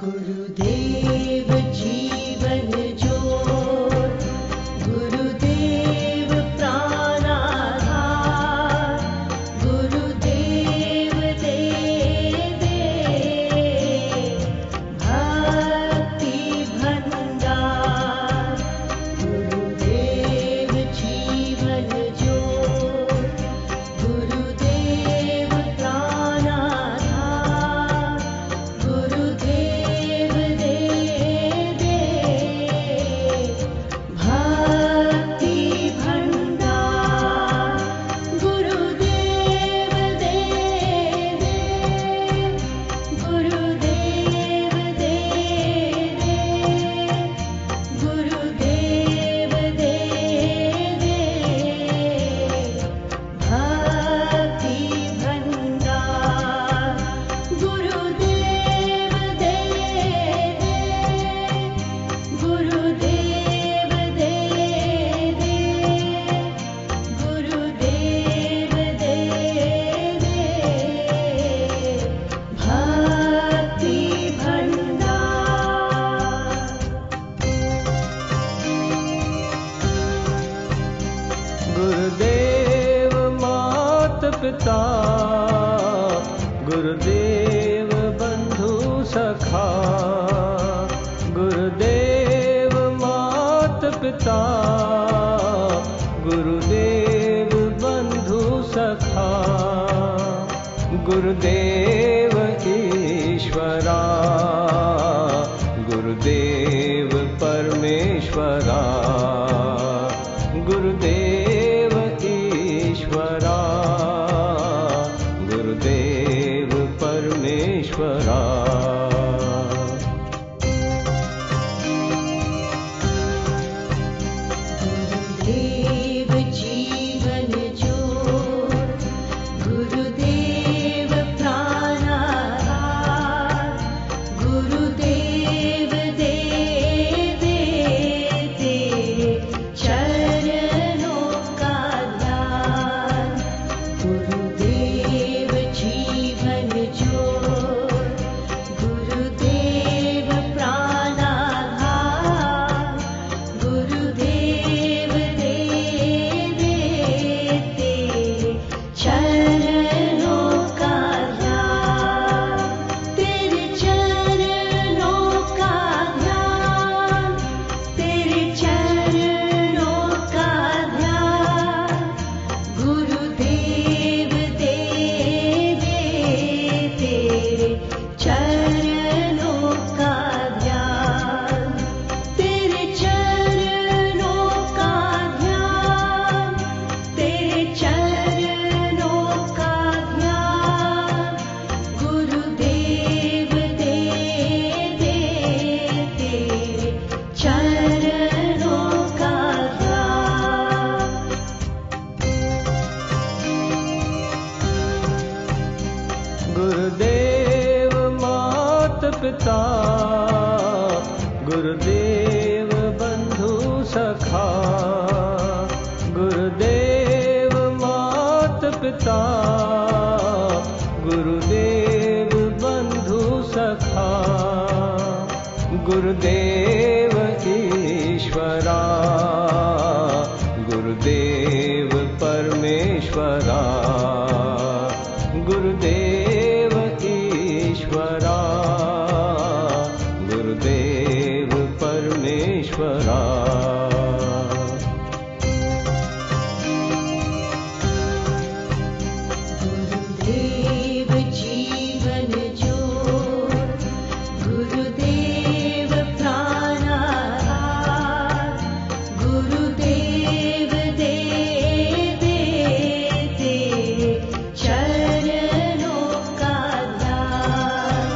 गुरुदेव जीवन ज्योत, गुरुदेव प्राणाधार, गुरुदेव दे भक्ति भंडार। गुरुदेव जीवन ज्योत, गुरुदेव प्राणाधार, गुरुदेव दे भक्ति भंडार। गुरुदेव दे गुरुदेव दे गुरुदेव दे भक्ति भंडार। गुरुदेव दे गुरुदेव दे गुरुदेव दे भक्ति भंडार। गुरुदेव मात पिता, गुरुदेव बंधु सखा। गुरुदेव मात पिता, गुरुदेव बंधु सखा। गुरुदेव ईश्वरा, गुरुदेव परमेश्वरा। गुरुदेव ईश्वरा, गुरुदेव परमेश्वरा। गुरुदेव जीवन ज्योत, गुरुदेव प्राणाधार, गुरुदेव दे चरणों का ध्यान। गुरुदेव जीवन ज्योत, गुरुदेव प्राणाधार, गुरुदेव दे चरणों का ध्यान। तेरे चरणों का ध्यान, तेरे चरणों का ध्यान। गुरुदेव दे तेरे चरणों का ध्यान। तेरे चरणों का ध्यान, तेरे चरणों का ध्यान। गुरुदेव दे तेरे चरणों का ध्यान। गुरुदेव मात पिता, गुरुदेव बंधु सखा। गुरुदेव मात पिता, गुरुदेव बंधु सखा। गुरुदेव ईश्वरा, गुरुदेव परमेश्वरा। गुरुदेव ईश्वरा, गुरुदेव परमेश्वरा। गुरुदेव जीवन ज्योत, गुरुदेव प्राणाधार, गुरुदेव दे चरणों का ध्यान।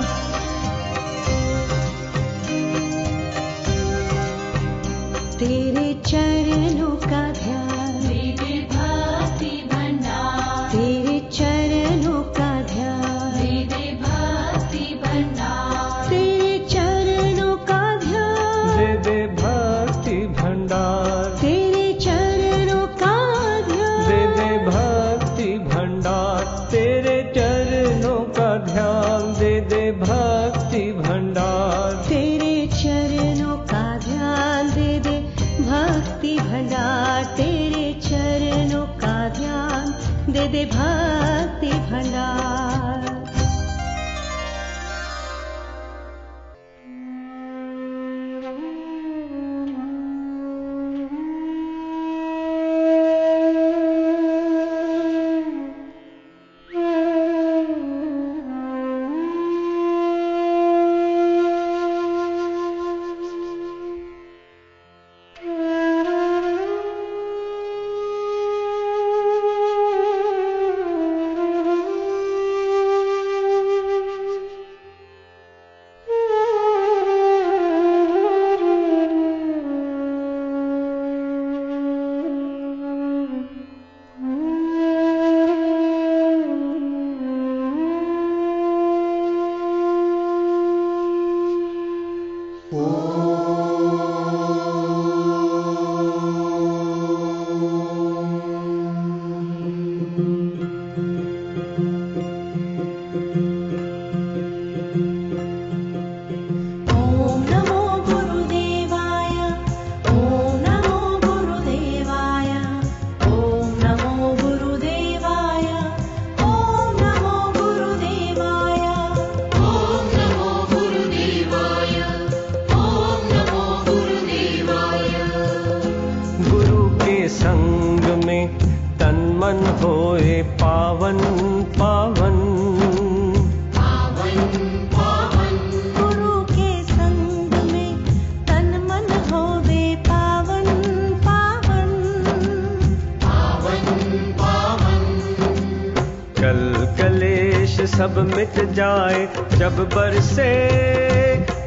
सब मिट जाए जब बरसे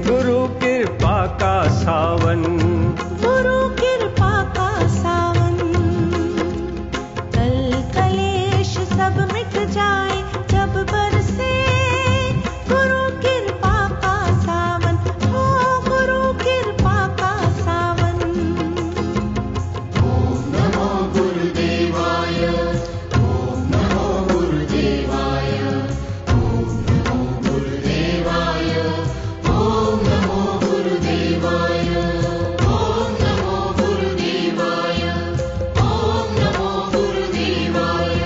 गुरु कृपा का सावन। गुरु कृपा का सावन। कल कलेश सब मिट जाए जब बरसे गुरु कृपा का सावन। हो गुरु कृपा का सावन। ओम नमो गुरुदेवाय, ओम नमो गुरुदेवाय, ओम नमो गुरुदेवाय, ओम नमो गुरुदेवाय, ओम नमो गुरुदेवाय, ओम नमो गुरुदेवाय।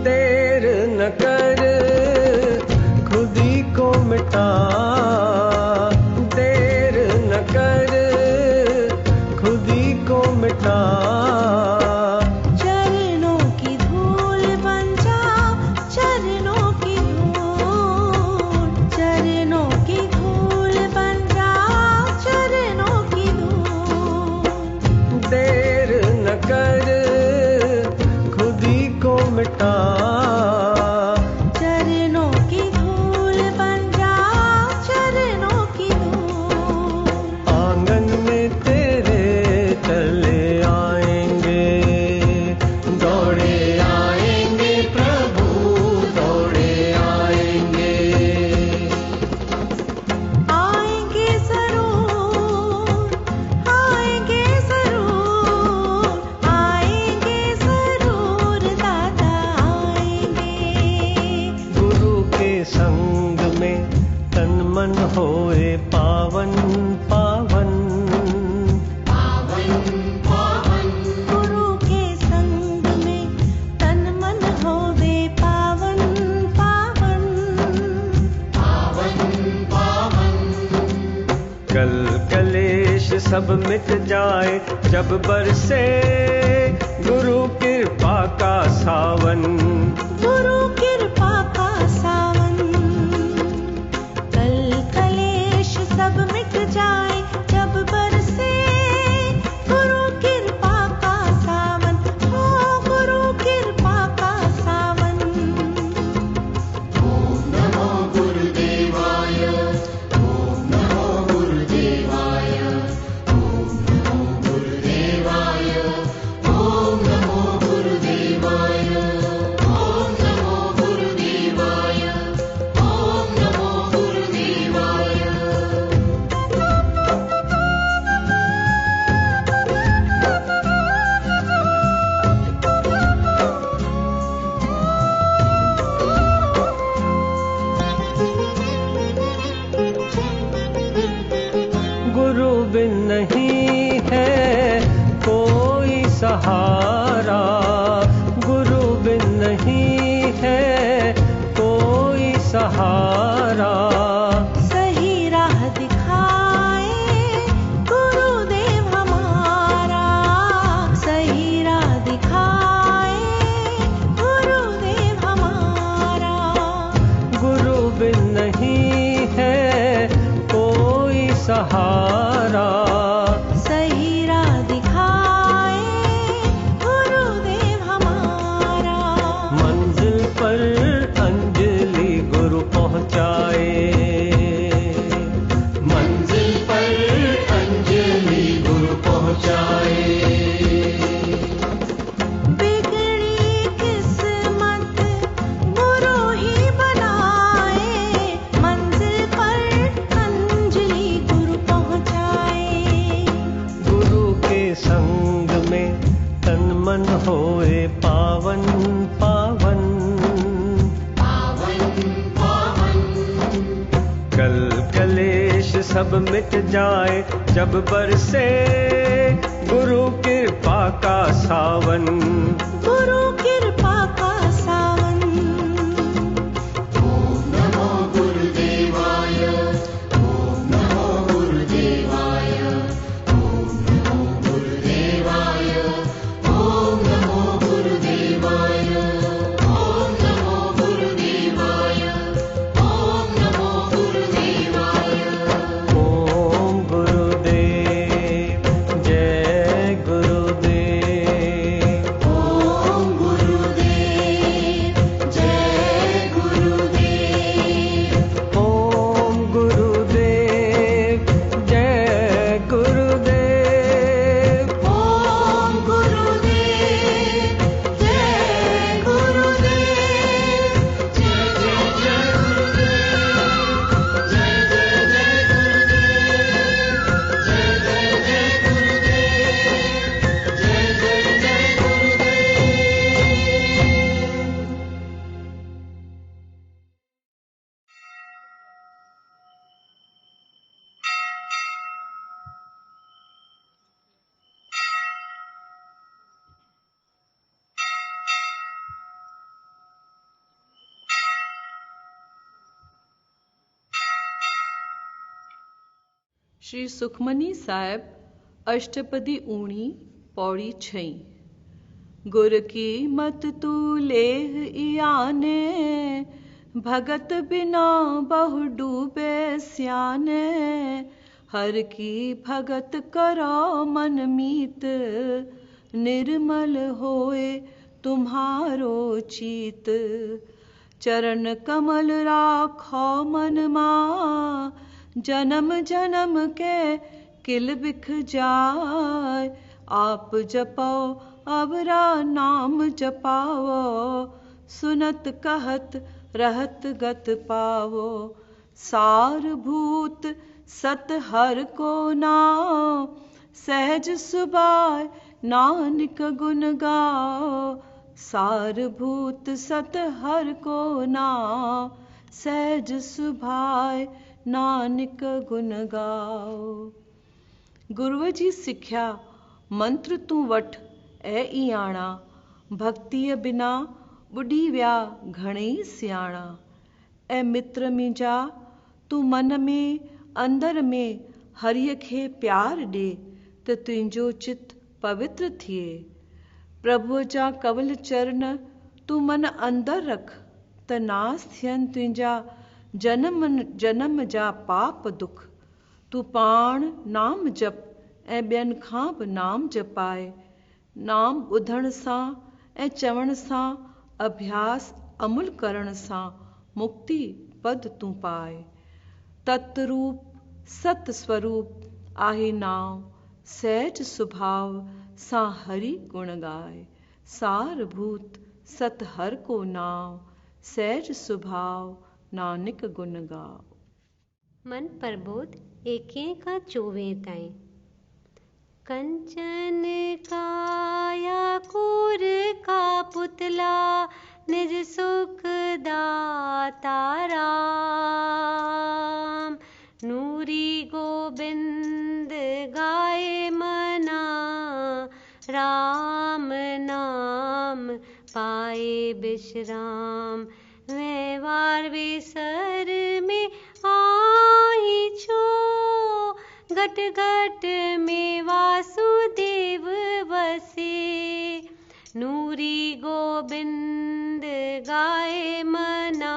देर न कर खुद ही को मिटा, देर न कर खुद ही को मिटा। चरणों की धूल बन जाओ, चरणों की धूल। चरणों की धूल बन जाओ, चरणों की धूल। देर न कर खुद ही को मिटा। चरणों की धूल बन जाओ, चरणों की धूल। आंगन में तेरे चले आएंगे, दौड़े आएंगे प्रभु, दौड़े आएंगे। आएंगे जरूर, आएंगे जरूर, आएंगे जरूर दादा आएंगे। गुरु के संग में तन मन होए पावन पावन। गुरु के संग में तन मन होवे पावन पावन। कल कलेश सब मिट जाए जब बरसे गुरु कृपा का सावन। गुरु कृपा का सावन। कल कलेश सब मिट जाए जब बरसे गुरु कृपा का सावन। हो गुरु कृपा का सावन। ओम नमो गुरुदेवाय, ओम नमो गुरुदेवाय, ओम नमो गुरुदेवाय, ओम नमो गुरुदेवाय, ओम नमो गुरुदेवाय, ओम नमो गुरुदेवाय। गुरु बिन नहीं है कोई सहारा, गुरु बिन नहीं है कोई सहारा। सही राह दिखाए गुरुदेव हमारा। सही राह दिखाए गुरुदेव हमारा। गुरु बिन नहीं है कोई सहारा। सही राह दिखाए गुरुदेव हमारा। मंजिल पर अंजलि गुरु पहुँचाए, मंजिल पर अंजलि गुरु पहुँचाए। बिगड़ी किस्मत गुरु ही बनाए। मंजिल पर अंजलि गुरु पहुँचाए। गुरु के संग में तन मन होए पावन पावन। कल कलेश सब मिट जाए जब बरसे गुरु कृपा का सावन। गुरु कृपा का सावन। ओम नमो गुरुदेवाय, ओम नमो गुरुदेवाय, ओम नमो गुरुदेवाय, ओम नमो गुरुदेवाय, ओम नमो गुरुदेवाय, ओम नमो गुरुदेवाय। श्री सुखमनी साहिब अष्टपदी ऊणी पौड़ी छई। गुर की मत तू लेह इयाने, भगत बिना बहु डूबे स्याने। हर की भगत करो मन मीत, निर्मल होए तुम्हारो चीत। चरण कमल राखो मन मा, जन्म जन्म के किल बिख जाय। आप जपो अवरा नाम जपावो, सुनत कहत रहत गत पावो। सारभूत सत हर को नाम, सहज सुभाय नानक गुण गाओ। सारभूत सत हर को नाम, सहज सुभाय नानक गुण गाओ। गुरुअ जी सिख्या मंत्र तू वठ ऐ इयाणा, भक्तिय बिना ॿुॾी विया घणेई सियाणा। ऐ मित्र मुंहिंजा तू मन में अंदर में हरिय खे प्यार ॾे, त तुंहिंजो चित पवित्र थिए। प्रभुअ जा कवल चरण तू मन अंदर रख, त नास थियनि तुंहिंजा जन्म जन्म जा पाप दुख। तू पाण नाम जप ऐं ॿियनि खां बि नाम जपाए। नाम ॿुधण सां ऐं चवण सां, अभ्यास अमुल करण सां मुक्ति पद तू पाए। तत्रूप सत स्वरूप आहे नाम, सहज सुभाव सां हरि गुण गाए। सारभूत सत हर को नाम, सहज सुभाव नानक गुण गाओ। मन प्रबोध 1 का 24 ताईं। कंचन काया कूर का पुतला, निज सुख दाता राम। नूरी गोबिंद गाए मना, राम नाम पाए विश्राम। व्यवहार विसर में आई छो, घट घट में वासुदेव बसे। नूरी गोबिंद गाए मना,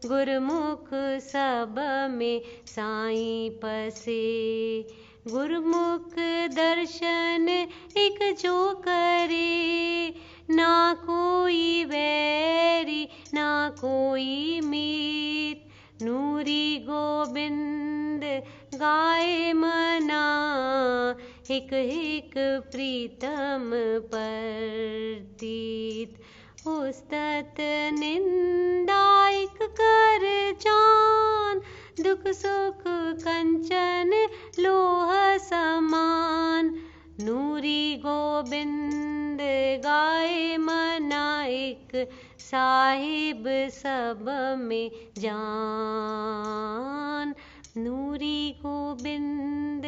गुरमुख सब में साईं पसे। गुरमुख दर्शन एक जो करे, ना कोई वैरी ना कोई मीत। नूरी गोबिंद गाए मना, हिक हिक प्रीतम प्रतीत। उस्तत निंदायक कर जान, दुख सुख कंचन लोह समान। नूरी गोबिंद गाए मना, एक साहिब सब में जान। नूरी गोबिंद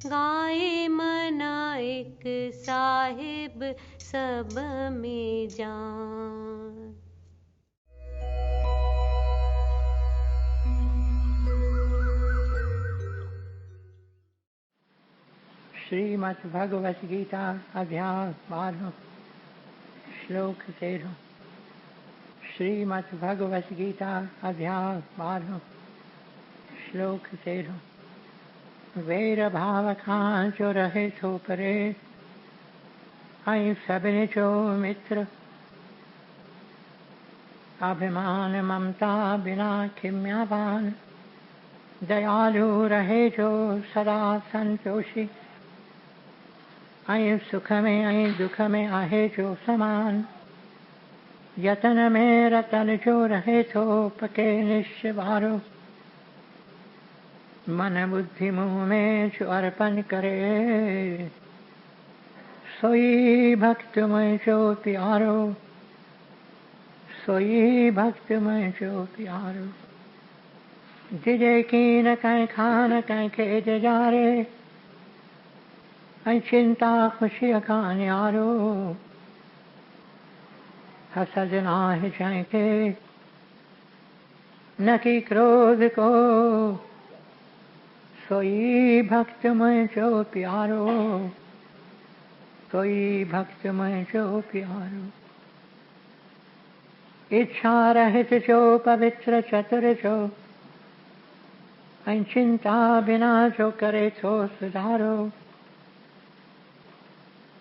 गाए मना, एक साहिब सब में जान। श्रीमद् भगवत गीता अध्याय 12 श्लोक 13। श्रीमद् भगवत गीता अध्याय 12 श्लोक 13। वैर भाव खां जो रहे थो परे, ऐं सभिनी जो मित्र। अभिमान ममता बिना खिम्यावान, दयालु रहे जो सदा संतोषी। ऐं सुख में ऐं दुख में आहे जो समान, यतन में रतन जो रहे थो पके निश्चय वारो। मन बुद्धि मुँह में जो अर्पण करे, सोई भक्त मुझो प्यारो। सोई भक्त मुझो प्यारो। जिजे कीन कहीं खान कहीं खेत जारे, ऐं चिंता खुशी का न्यारो। हसद नाहि जंहिंखे न कि क्रोध को, सोई भक्त मैं जो प्यारो, सोई भक्त मैं जो प्यारो। इच्छा रहित जो पवित्र चतुर जो, चिंता बिना जो करे तो सुधारो।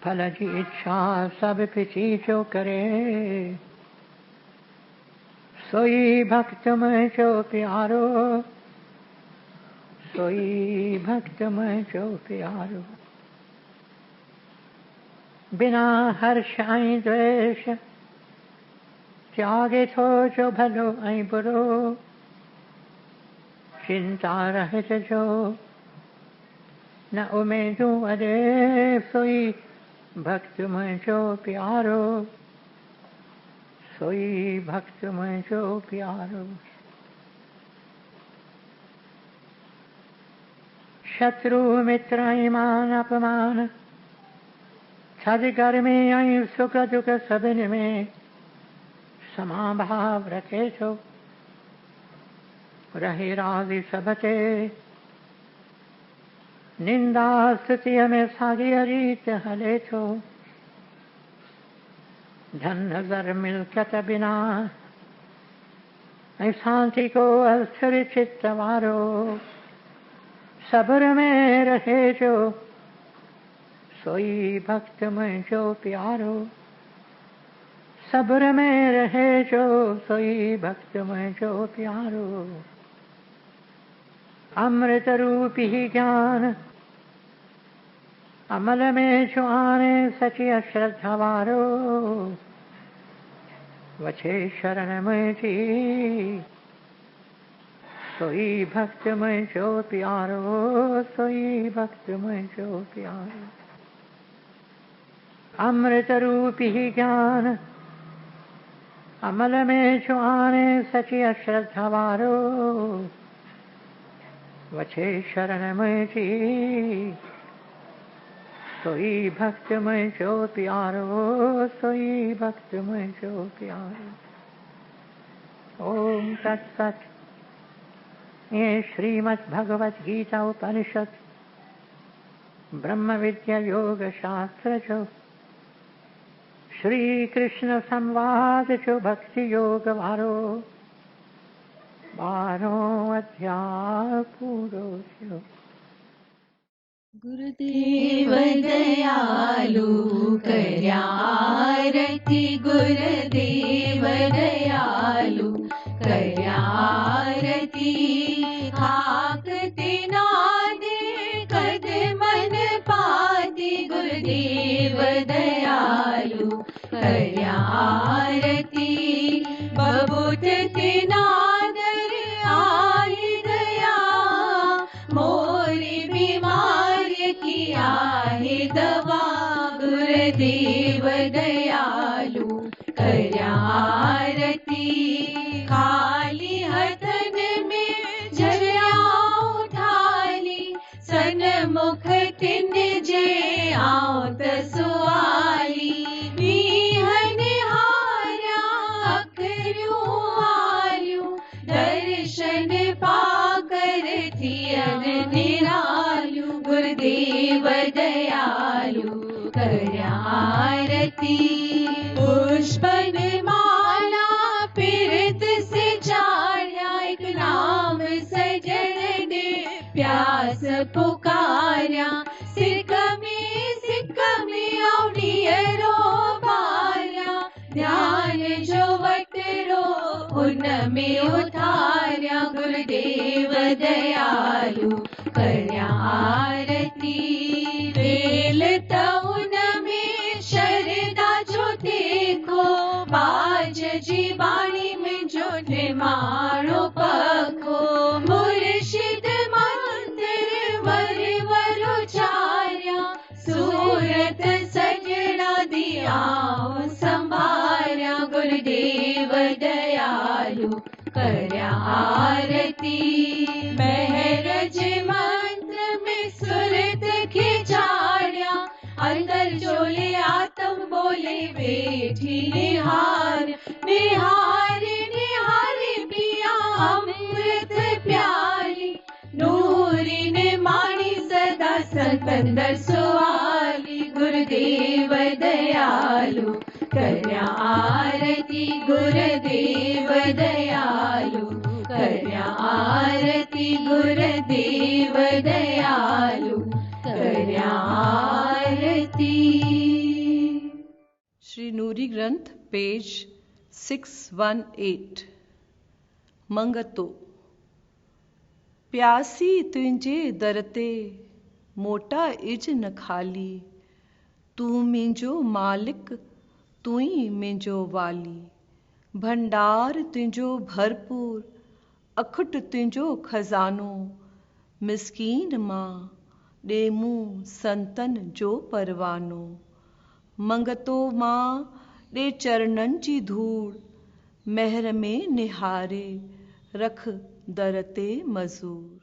फल की इच्छा सब पिछी जो करे, सोई भक्त मैं जो प्यारो, सोई भक्त मैं जो प्यारो। बिना हर्ष आई द्वेष, त्यागे तो जो भलो आई बुरो। चिंता रहित जो, न उमेदू अरे, सोई भक्त मैं जो प्यारो, सोई भक्त मैं जो प्यारो। शत्रु मित्र ईमान अपमान, छद गर्मी आई सुख दुख सबिन में, समाभाव रखे छो। रहे राजी सबते, निंदा स्तुति में सागी रीत हले छो। धन नजर मिलकत बिना, शांति को अस्थिर चित्त वारो। सब्र में रहे जो, सोई भक्त में जो प्यारो। सब्र में रहे जो, सोई भक्त में जो प्यारो। अमृत रूपी ज्ञान, अमल में जो आने सची अश्रद्धा वारो। वछे शरण में जी, सोई भक्त में जो प्यारो, सोई भक्त में जो प्यारो। अमृत रूपी ज्ञान, अमल में जो आने सची अश्रद्धा वारो। वछे शरण में जी, सोई भक्त में जो प्यारो, सोई भक्त में जो प्यारो। ओम तत्सत। ये श्रीमद् भगवत गीता उपनिषद ब्रह्म विद्या योग शास्त्र जो, श्री कृष्ण संवाद जो भक्ति योग वारो। 12 अध्याय पूरो थयो। गुरुदेव दयालु कर्या आरती, गुरुदेव दयालु कर्या आरती। हाकते नादे कद मन पाती, गुरुदेव दयालु कर्या आरती। बबूत नादर आई गया, मोरी बीमार की आहे दवा। गुरुदेव दयालु कर्या आरती। खाली हथन में झरिया उठाली, सन्मुख तिन जे आवत सुआली। मीहन हार्या अखरियूं आलियूं, दर्शन पाकर थियन निरालियूं। गुरुदेव दयालु कर्या आरती। पुष्पन माला पिरत से चाढ़या, एक नाम सजन ने प्यास पुकारया। सिक में औनियरो बारया, ध्यान जो वटरो उन में उतारया। गुरुदेव दयालु कर्या आरती। बेल तउन में शरदा जो देखो, बाज जी बाणी में जो निमाणो पखो। मुर्शिद मंदिर वर वर उचार्या, सूरत सजना दिया संभार्या। गुरुदेव दयालु कर्या आरती। महरज मंत्र में सुरत खिचार्या, अंदर जोले आत्म बोले बैठी निहार। निहार निहार पिया अमृत प्याली, नूरी ने सिकंदर सुवाली गुरुदेव दयालु करया आरती गुरुदेव दयालु करया आरती गुरुदेव दयालु करया आरती। श्री नूरी ग्रंथ पेज 618। मंगतो प्यासी तुंहिंजे दर ते मोटा इज न खाली, तू मुंहिंजो मालिक तू ही मुंहिंजो वाली। भंडार तुंहिंजो भरपूर अखुट तुंहिंजो खज़ानो, मिसकीन मां ॾे मूं संतन जो परवानो। मंगतो मां ॾे चरणनि जी धूड़, महर में निहारे रख दर ते मज़ूर।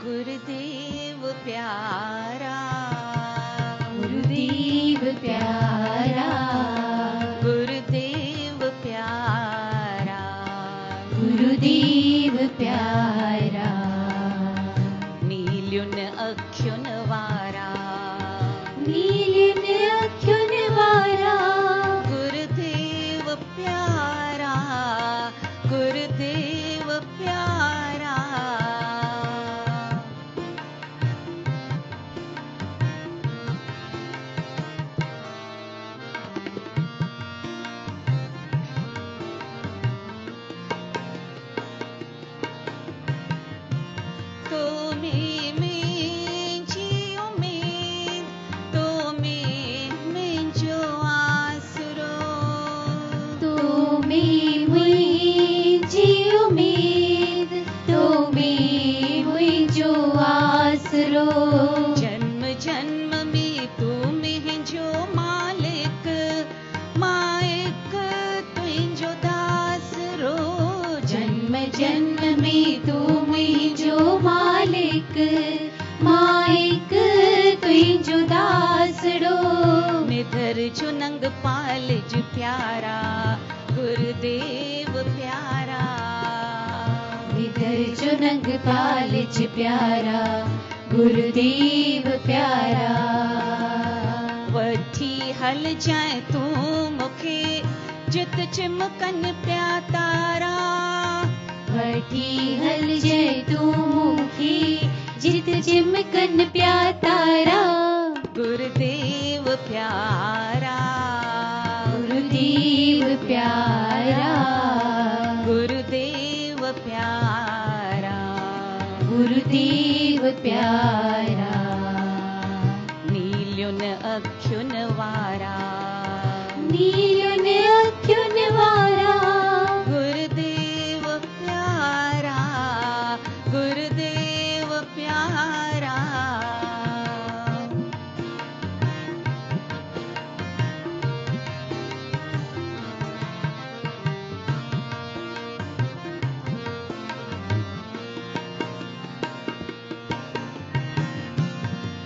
गुरुदेव प्यारा, गुरुदेव प्यारा, गुरुदेव प्यारा, गुरुदेव प्यारा। नीलुन अखियुन वारा, नीलिन अखियुन वारा, गुरुदेव प्यारा, गुरुदेव प्यारा। जन्म जन्म में तू मुंहिंजो मालिक, माइक तुंहिंजो दासरो। जन्म जन्म में तू मुंहिंजो मालिक, माइक तुंहिंजो दासड़ो। निधर जो नंग पालिज प्यारा, गुरुदेव प्यारा। निधर जो नंग पालिज प्यारा, गुरुदेव प्यारा। वठी हल जाए तू मूंखे, जित चिमकन पिया तारा। वठी हल जाए तू मूंखे, जित चिमकन पिया तारा। गुरुदेव प्यारा, गुरुदेव प्यारा, गुरुदेव प्यारा, गुरुदेव प्यारा। नीलुन अखियुन वारा, नीलुन अखियुन वारा। गुरुदेव प्यारा, गुरुदेव प्यारा।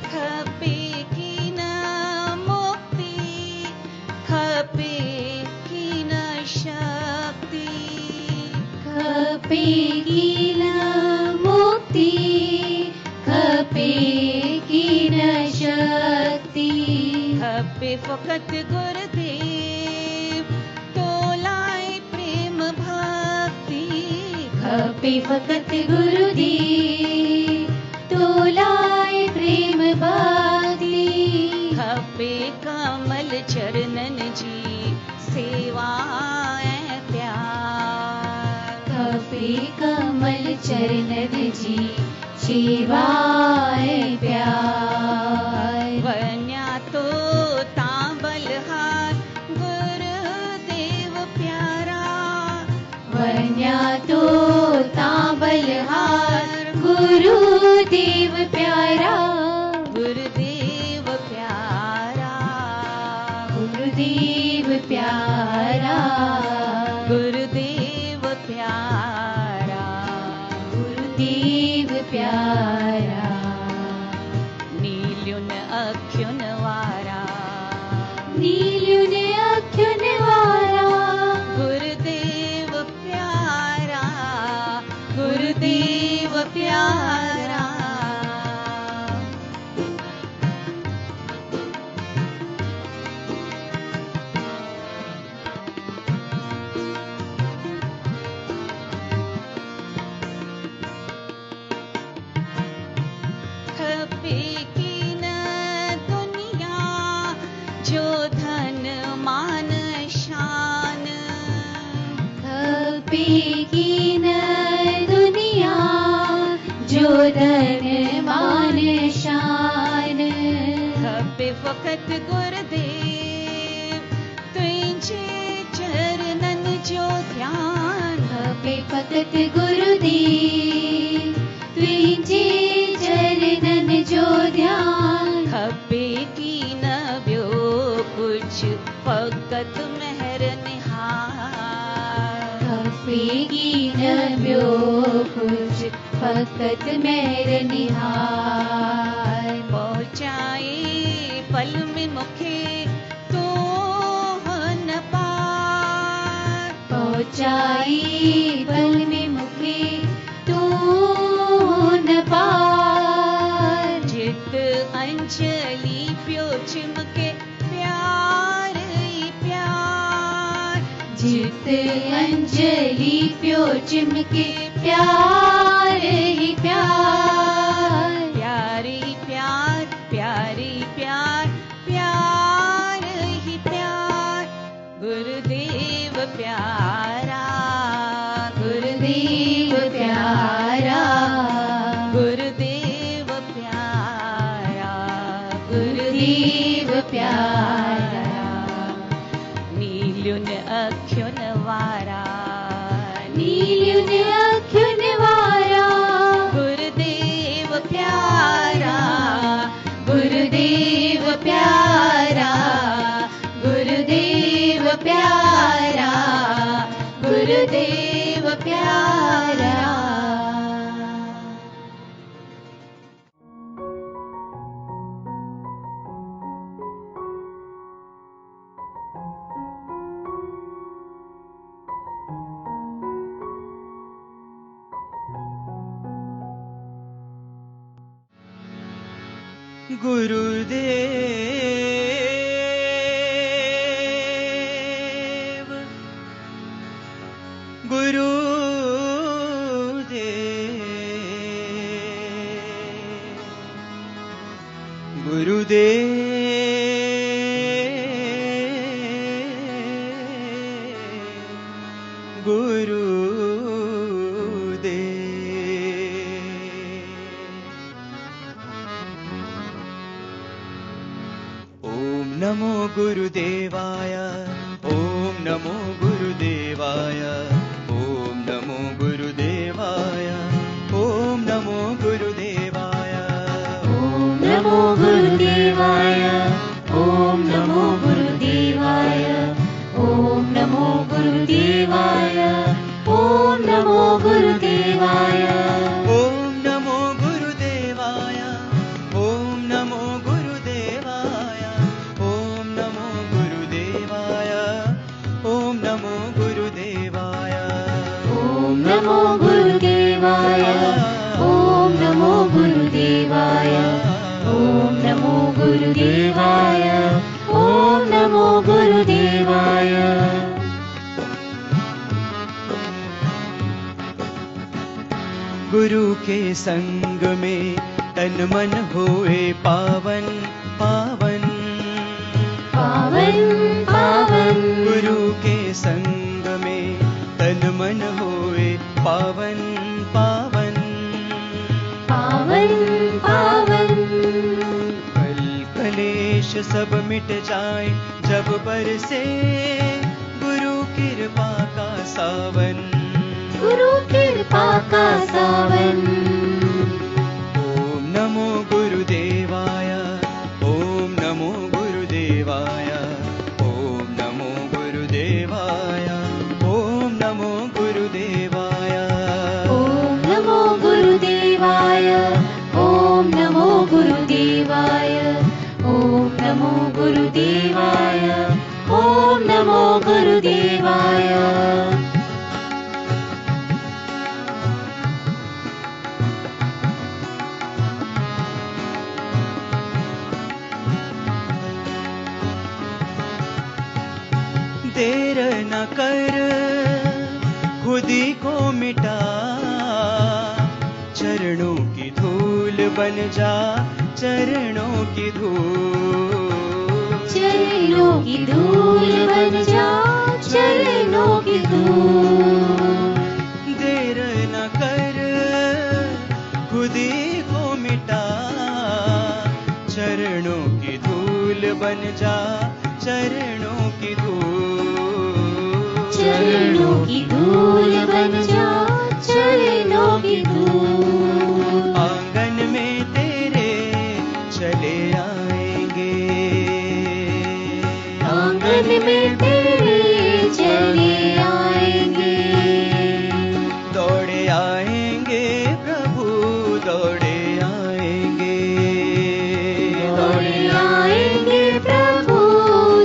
खपे की न मुक्ति, खपे की न शक्ति। खपे की न मुक्ति, खपे की न शक्ति। खपे फकत गुरुदेव, तोलाए प्रेम भक्ति। खपे फकत गुरुदेव, तोलाए प्रेम भक्ति। खपे कमल चरणन जी सेवा ऐं प्यार। कमल चरणन जी शिवाय प्यार। वन्या तो तांबलहार गुरुदेव प्यारा, वन्या तो तांबलहार गुरुदेव प्यारा, गुरुदेव प्यारा, गुरुदेव प्यारा, गुरुदेव प्यारा, गुरुदेव प्यारा। नील्युन अख्युन वारा, नील्युन अख्युन वारा, गुरुदेव प्यारा, गुरुदेव प्यारा। खपे की न दुनिया जो धन मान शान, खपेगी न दुनिया जो धन मान शान। खपे फकत गुरुदेव तुझे चरणन जो ध्यान, खपे फकत गुरुदेव तुझे चरणन जो ध्यान। खपे की न ब्यो कुछ फकत मेहर निहार, खपेगी न ब्यो कुछ फकत मेहर निहार। पहुँचाए पल में मुखे तो न पार, पहुँचाई पल में मुखे तू न पार। जित अंजलि प्यो चिमके प्यार ही प्यार, जित अंजलि प्यो चिमके प्यार ही प्यार। प्यार ही प्यार, प्यार ही प्यार, प्यार ही प्यार। गुरुदेव प्यारा, गुरुदेव प्यारा, गुरुदेव प्यारा, गुरुदेव प्यारा। नील्युन अख्युन वारा, नील्युन अख्युन वारा, गुरुदेव प्यारा, गुरुदेव प्यारा, गुरुदेव प्यारा, गुरुदेव प्यारा। गुरुदेव गुरुदेव गुरुदेव गुरुदेव। ओम नमो गुरुदेवाय, ओम नमो गुरुदेवाय, ओम नमो गुरुदेवाय, ओम नमो गुरुदेवाय, ओम नमो गुरुदेवाय, ओम नमो गुरुदेवाय, ओम नमो गुरुदेवाय, ओम नमो गुरुदेवाय। ओम नमो गुरुदेवाय, ओम नमो गुरुदेवाय, ओम नमो गुरुदेवाय, ओम नमो गुरुदेवाय, ओम नमो गुरुदेवाय, ओम नमो गुरुदेवाय, ओम नमो गुरुदेवाय, ओम नमो गुरुदेवाय। गुरु के संग में तन मन होए पावन पावन पावन पावन। गुरु के संग में तन मन होए पावन पावन पावन पावन कल कलेश सब मिट जाए जब बरसे गुरु कृपा का सावन गुरु कृपा का सावन ओम नमो गुरुदेवाय ओम नमो गुरुदेवाय ओम नमो गुरुदेवाय ओम नमो गुरुदेवाय ओम नमो गुरुदेवाय ओम नमो गुरुदेवाय ओम नमो गुरुदेवाय ओम नमो गुरुदेवाय देर न कर खुद ही को मिटा चरणों की धूल बन जा चरणों की धूल चरणों की धूल बन जा चरणों की धूल देर न कर खुद ही को मिटा चरणों की धूल बन जा चरणों की धूल चरणों की धूल बन जा चरणों की धूल आंगन में तेरे चले आएंगे आंगन में तेरे चले आएंगे दौड़े आएंगे प्रभु दौड़े आएंगे दौड़े आएंगे प्रभु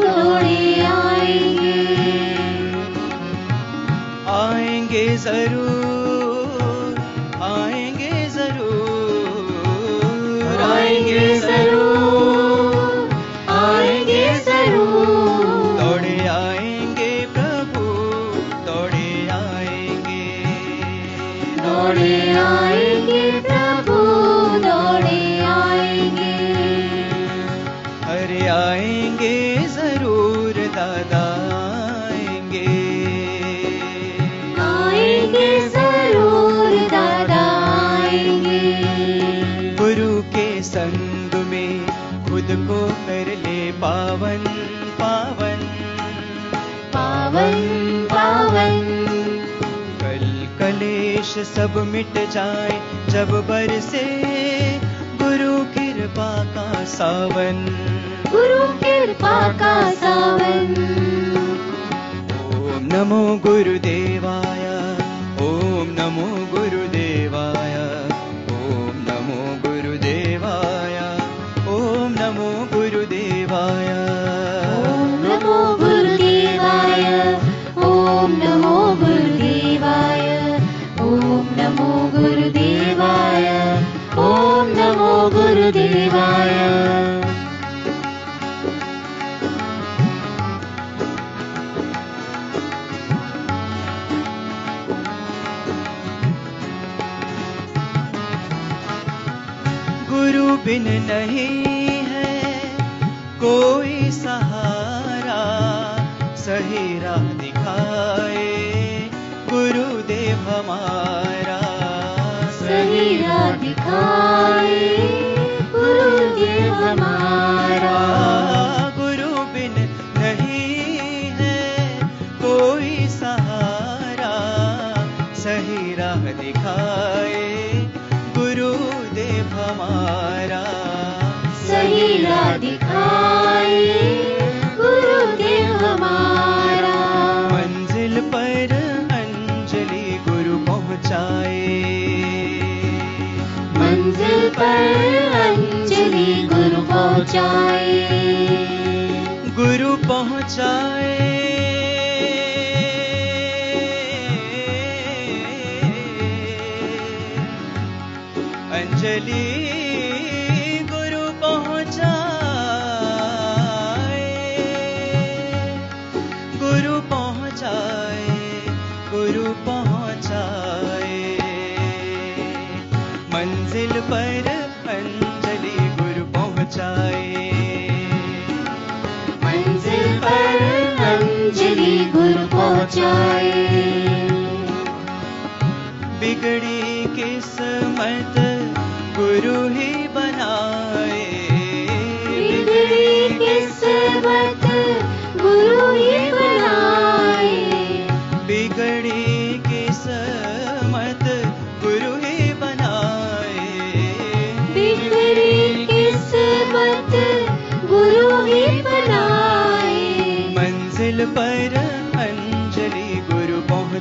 दौड़े आएंगे आएंगे जरूर आएंगे जरूर आएंगे जरूर आएंगे जरूर दौड़े आएंगे प्रभु दौड़े आएंगे दौड़े आएंगे प्रभु दौड़े आएंगे अरे आएंगे जरूर दादा आएंगे आएंगे जरूर दादा आएंगे गुरु के संग में खुद को कर ले पावन पावन पावन पावन कल कलेश सब मिट जाए जब बरसे गुरु कृपा का सावन गुरु कृपा का सावन ओम नमो गुरुदेवाय ओम नमो गुरुदेवाय ओम नमो गुरुदेवाय ओम नमो गुरुदेवाय ओम नमो गुरुदेवाय ओम नमो गुरुदेवाय ओम नमो गुरुदेवाय ओम नमो गुरुदेवाय गुरु बिन नहीं है कोई सहारा सही राह दिखाए गुरुदेव हमारा सही राह दिखाए गुरुदेव हमारा गुरु बिन नहीं है कोई सहारा सही राह दिखाए गुरुदेव हमारा सही राह दिखाए गुरुदेव हमारा मंजिल पर अंजलि गुरु पहुँचाए मंजिल पर अंजलि गुरु पहुँचाए गुरु पहुँचाए अंजलि गुरु पहुँचाए गुरु पहुँचाए गुरु पहुँचाए मंजिल पर अंजलि गुरु पहुँचाए मंजिल पर अंजलि गुरु पहुँचाए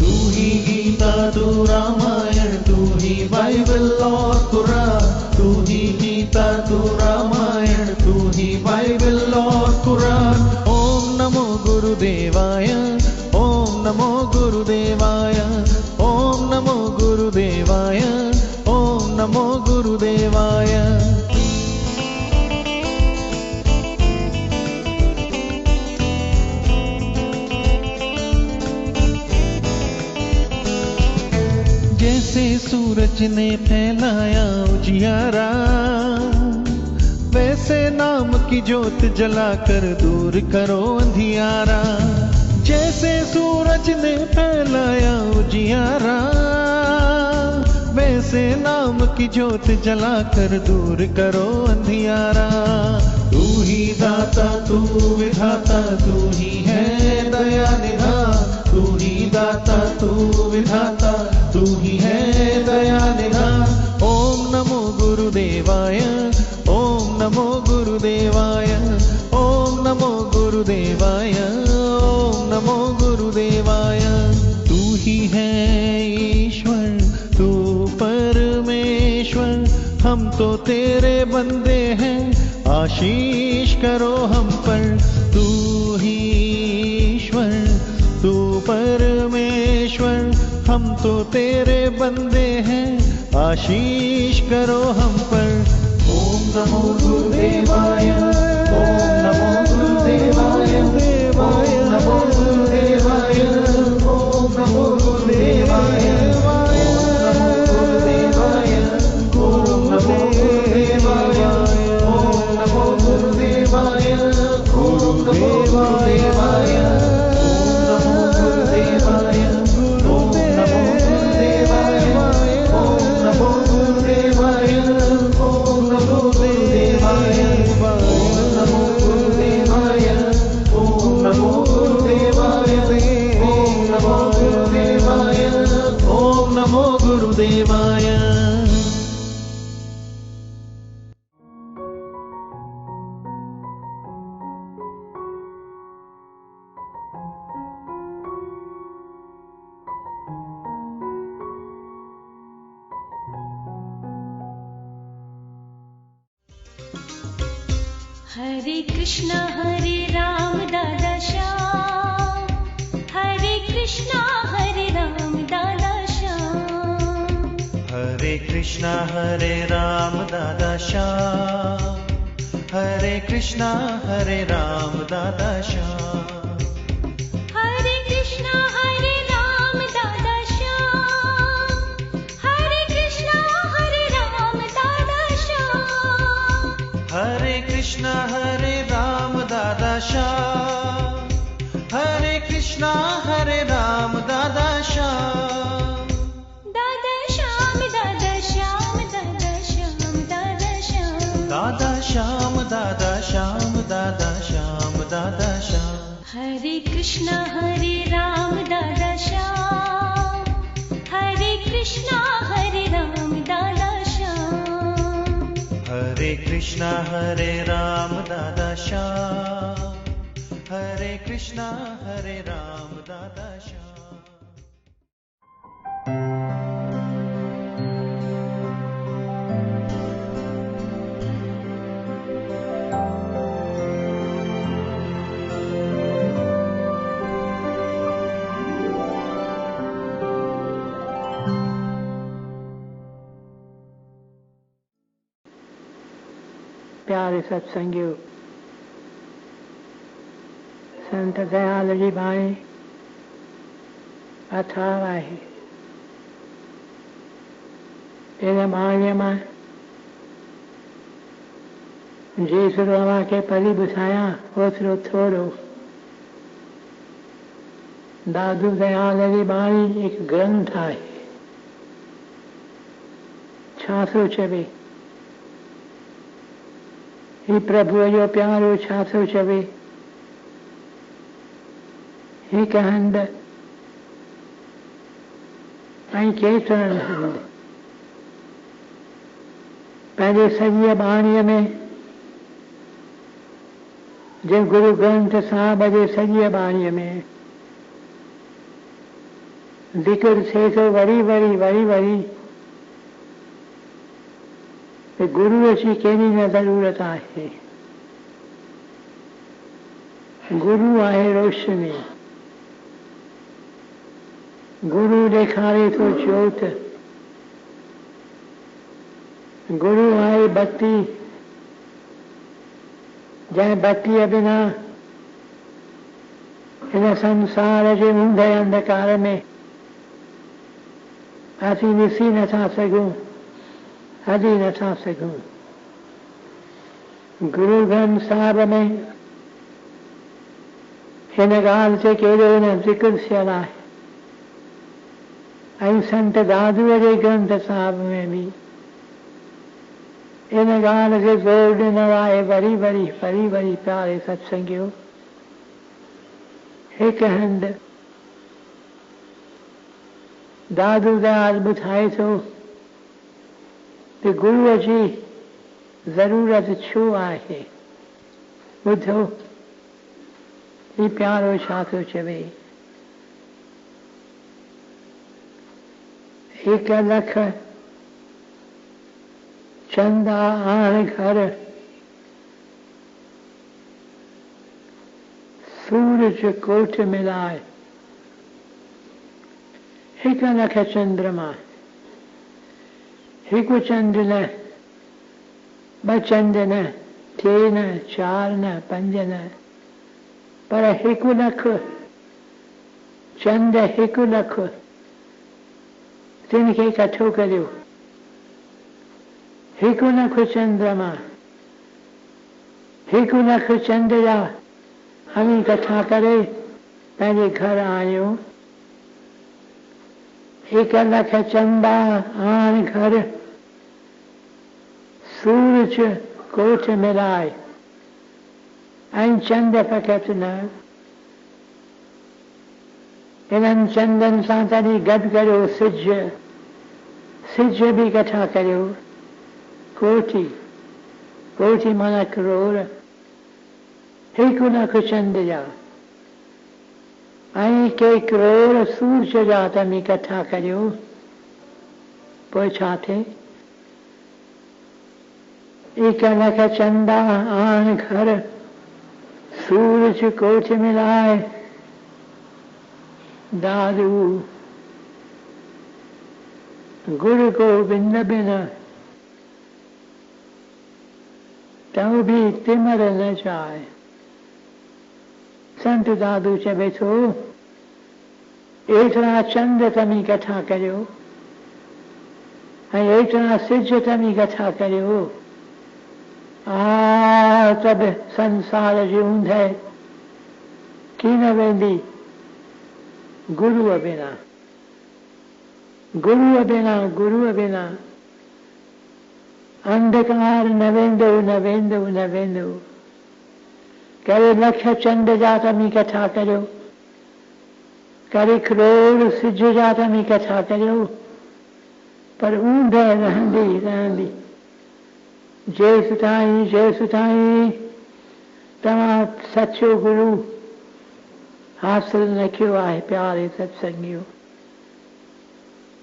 तू ही गीता, तू रामायण, तू ही बाइबल और कुरान। तू ही गीता, तू रामायण, तू ही बाइबल और कुरान। ओम नमो गुरुदेवाय, ओम नमो गुरुदेवाय, ओम नमो गुरुदेवाय, ओम नमो गुरुदेवाय। जैसे सूरज ने फैलाया उजियारा, वैसे नाम की ज्योत जलाकर दूर करो अंधियारा। जैसे सूरज ने फैलाया उजियारा, वैसे नाम की ज्योत जलाकर दूर करो अंधियारा। तू ही दाता, तू विधाता, तू ही है दया निधान। तू ही दाता, तू विधाता, तू ही है दया निधान। ओम नमो गुरुदेवाय, ओम नमो गुरुदेवाय, ओम नमो गुरुदेवाय, ओम नमो गुरुदेवाय। तू ही है ईश्वर, तू परमेश्वर, हम तो तेरे बंदे हैं, आशीष करो हम पर। तू ही ईश्वर, तू परमेश्वर, हम तो तेरे बंदे हैं, आशीष करो हम पर। ओम नमो गुरुदेवाय, ओम नमो गुरुदेवाय, ओम नमो गुरुदेवाय, ओम नमो गुरुदेवाय, ओम नमो गुरुदेवाय, ओम नमो गुरुदेवाय, ओम नमो गुरुदेवाय, ओम नमो गुरुदेवाय, गुरुदेवाय। हरे कृष्णा हरे राम दादा श्याम, हरे कृष्णा हरे राम दादा श्याम। हरे कृष्णा हरे राम दादा श्याम, हरे कृष्णा हरे राम दादा श्याम। हरे कृष्णा हरे राम दादा श्याम, हरे कृष्णा हरे राम दादा श्याम। हरे कृष्णा हरे राम दादा श्याम, हरे कृष्णा हरे राम दादा श्याम। दादा श्याम दादा श्याम दादा श्याम दादा श्याम, दादा श्याम दादा श्याम दादा श्याम दादा श्याम। हरे कृष्णा हरे राम दादा श्याम, हरे कृष्णा हरे राम दादा श्याम। हरे कृष्णा हरे राम दादा श्याम, हरे कृष्णा हरे राम दादा श्याम। प्यारे सत्संगियों, संत दयाल जी भाई अथाव आहे। तेरे मांगे में जेसुर बाबा के परी बुसाया ओतरो थोड़ो। दादू दयाल जी बाणी एक ग्रंथ आहे, छासो चवे ही प्रभु जो प्यारो छासो चवे। ही कहंद ऐं केतरन हंद पंहिंजे सॼीअ बाणीअ में जे गुरु ग्रंथ साहिब जे सॼीअ बाणीअ में दिक्कत थे तो वरी गुरु अची केरी न ज़रूरत आहे। गुरु आहे रोशनी, गुरु ॾेखारे थो ज्योत, गुरु आहे बत्ती, जंहिं बत्तीअ बिना हिन संसार जे ऊंधे अंधकार में असीं ॾिसी नथा सघूं, हली नथा सघूं। गुरु ग्रंथ साहिब में हिन ॻाल्हि ते केॾो न ज़िक्र थियल आहे ऐं संत दादूअ जे ग्रंथ साहिब में बि इन ॻाल्हि खे ज़ोर ॾिनो आहे। वरी प्यारे सत्संगियो, हिकु हंधि दादू दयाल ॿुधाए थो त गुरूअ जी ज़रूरत छो आहे। ॿुधो ही प्यारो छा थो चवे। 1 लख चंदा आण घर, सूरज कोट मिलाए। 1 लख चंद्रमा, हिकु चंड न, 2 चंड न, 3 न, 4 न, 5 न, पर 1 लख चंड, 1 लख तिन खे इकठो करियो। 1 लख चंद्रमा, 1 लख चंड जा हम इकट्ठा करे पंहिंजे घर आयो। 1 लख चंदा आण घर, सूरज कोठ मिलाए। ऐं चंड फक़त न, इन्हनि चंदनि सां तॾहिं गॾु करियो सिज, सिज बि इकट्ठा करियो। कोटि, कोटि माना करोड़। 1 लख चंड जा ऐं के करोड़ सूरज जा तम इकट्ठा करियो। पोइ छा थिए? 1 लख चंदा आण घर, सूरज कोठ मिलाए। दादू गुरु गोबिंद बिन तऊ भी तिमर न जाए। संत दादू चवे थो एतिरा चंद तम इकट्ठा करियो ऐं एतिरा सिज तम इकट्ठा करियो। तब संसार जी ऊंधे की न वेंदी। गुरुअ बिना, गुरुअ बिना, गुरुअ बिना अंधकार न वेंदो, न वेंदो, न वेंदो। करे लख चंड जा तम इकट्ठा करियो, करे करोड़ सिज जा तम इकट्ठा करियो, पर ऊंधे रहंदी रहंदी। जेसि ताईं तव्हां सचो गुरु हासिल न कयो आहे। प्यारे सत्संगियो,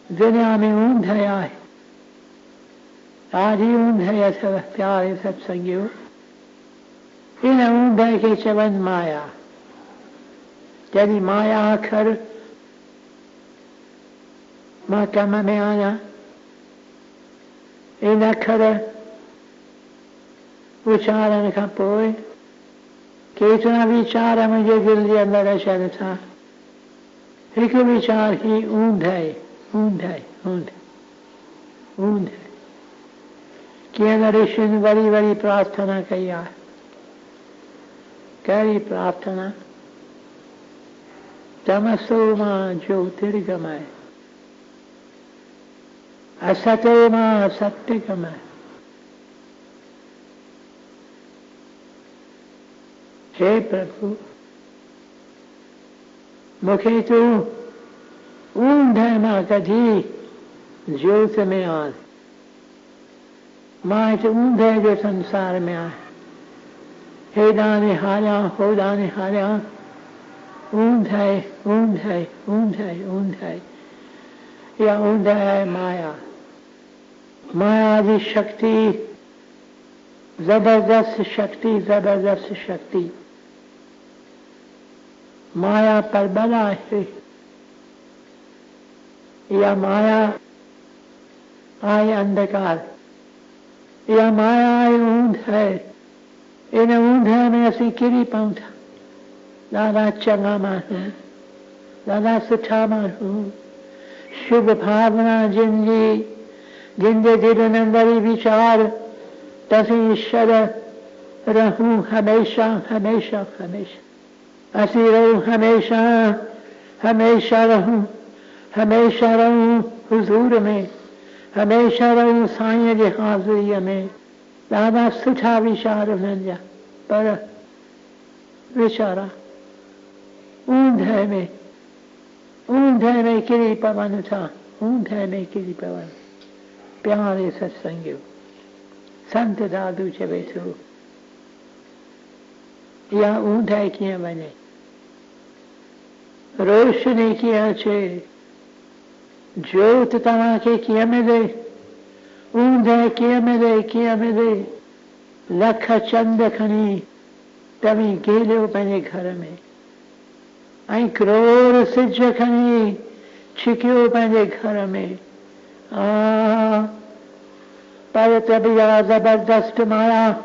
दुनिया में ऊंधे आहे, ॾाढी ऊंधे अथव। प्यारे सत्संगियो, इन ऊंधे खे चवनि माया। जॾहिं माया अखर मां कम में आहियां, इन अखर उचारण खां पोइ केतिरा वीचार मुंहिंजे दिलि जे अंदरि अचनि था। हिकु वीचार ही ऊंधे ऊंधे ऊंधे ऊंधे। कीअं न ऋषियुनि वरी प्रार्थना कई आहे। कहिड़ी प्रार्थना? तमसो मां ज्योतिर्गमय, असतो मां सत्यगमय। हे प्रभु, मूंखे तूं ऊंधे मां कढी ज्योत में आन। मां हिते ऊंधे जे संसार में आहियां। हेॾां निहारियां, होॾां निहारियां, ऊंधे ऊंधे ऊंधे ऊंधे या ऊंधा है माया। माया की शक्ति जबरदस्त शक्ति, जबरदस्त शक्ति। माया पर बला है या माया आए अंधकार, या माया आए ऊंध है। इन ऊंधे में असी किरी पहुंचा। दादा चंगा मानू, दादा सुठा मानू, शुभ भावना जिंदे दिल अंदर विचार तसी ईश्वर रहूं हमेशा हमेशा हमेशा। असी रहूं हमेशा हमेशा रहूं, हमेशा रहूं हुजूर में, हमेशा रहूं साईं जी हाज़िरीअ में। दादा सुठा विचार उन्हनि जा, पर वीचारा ऊंधे में किरी पवन था, ऊंधे में किरी पवन। प्यारे सत्संगियो, संत दादू चवे थो या ऊंधे कीअं वञे, रोशनी कीअं अचे, ज्योत तव्हांखे कीअं मिले, ऊंधे कीअं मिले। लख चंद खणी तव्हीं गेलियो पंहिंजे घर में, ऐं करोड़ सिज खणी छिकियो पंहिंजे घर में। पर तब या जबरदस्त माया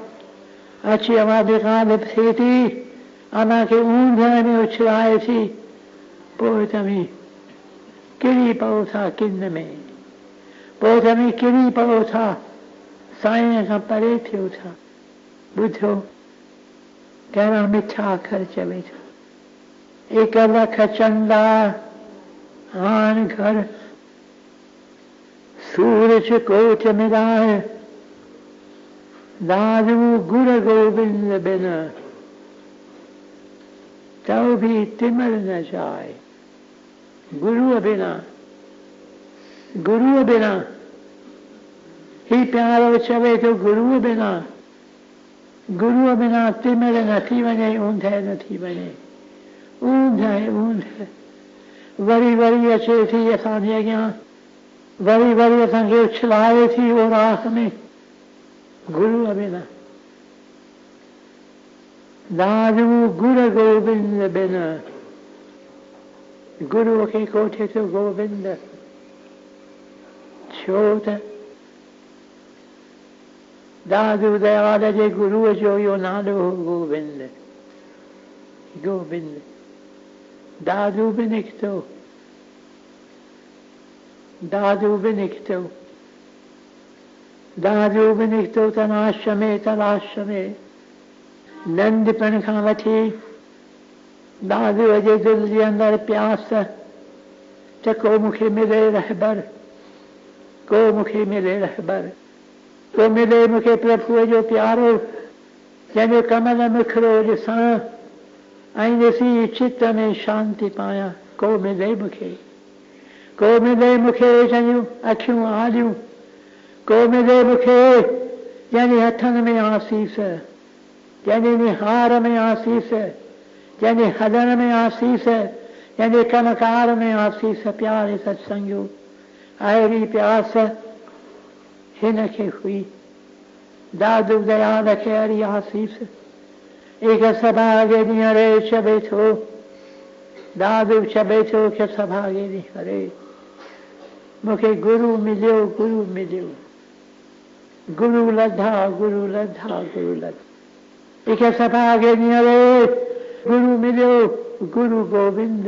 अची अमां बेगालिब थिए थी, अमां खे ऊंधे में उछलाए थी। पोइ तव्हीं किरी पओ था किन में, पोइ तव्हीं किरी पओ था, साईं खां परे थियो था। ॿुधो कहिड़ा मिठा अखर चवे थो। एक लख चंदा आन घर, सूरज कोट मिलाए, दादू गुर गोविंद बिन, तो भी तिमर न जाए। गुरु बिना ही प्यारो चवे तो गुरु बिना तिमिर न थी वञे, ऊंधे न थी वञे। ऊंधे वरी अचे थी असांजे अॻियां, वरी असांखे उछलाए थी वो राह में। गुरु बिना दादू गुर गोविंद बिन, गुरुअ खे कोठे थो गोविंद, छो त दादू दयाल जे गुरुअ जो इहो नालो हो गोविंद। गोविंद दादू बि निकितो, दादू बि निकितो तलाश में। नंढपण खां वठी दादूअ जे दिल जे अंदरि प्यास त को मूंखे मिले रहबर, को मिले मूंखे प्रभुअ जो प्यारो, जंहिंजो कमल मुखड़ो ॾिसां ऐं ॾिसी चित में शांति पायां। को मिले मूंखे जंहिंजूं अखियूं आलियूं, को मिले मूंखे जंहिंजे हथनि में आसीस, जंहिंजे निहार में आसीस, जंहिंजे हलण में आसीस, जंहिंजे कमकार में आसीस। प्यारे सत्संगियो, अहिड़ी प्यास हिन खे हुई। दादू दयाल खे अहिड़ी आसीस। एक सभा गे ॾींहुं रे चवे थो, दादू चवे थो कि सभा गे ॾींहुं रे मूंखे गुरु मिलियो, गुरु लधा। एक सभा गे ॾींहुं रे गुरु मिलियो, गुरु गोविंद।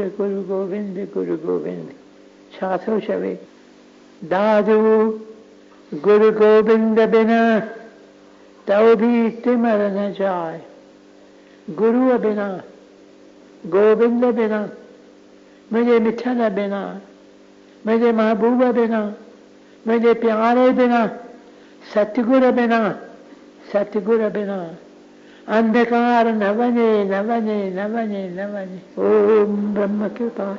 छा थो चवे? दादू गुरु गोविंद बिन तो भी तिमर न जाए। गुरु बिना, गोविंद बिना, मुझे मिठल बिना, मुझे महबूब बिना, मुझे प्यारे बिना, सतगुर बिना अंधकार न वञे। ओम ब्रह्म कृपा,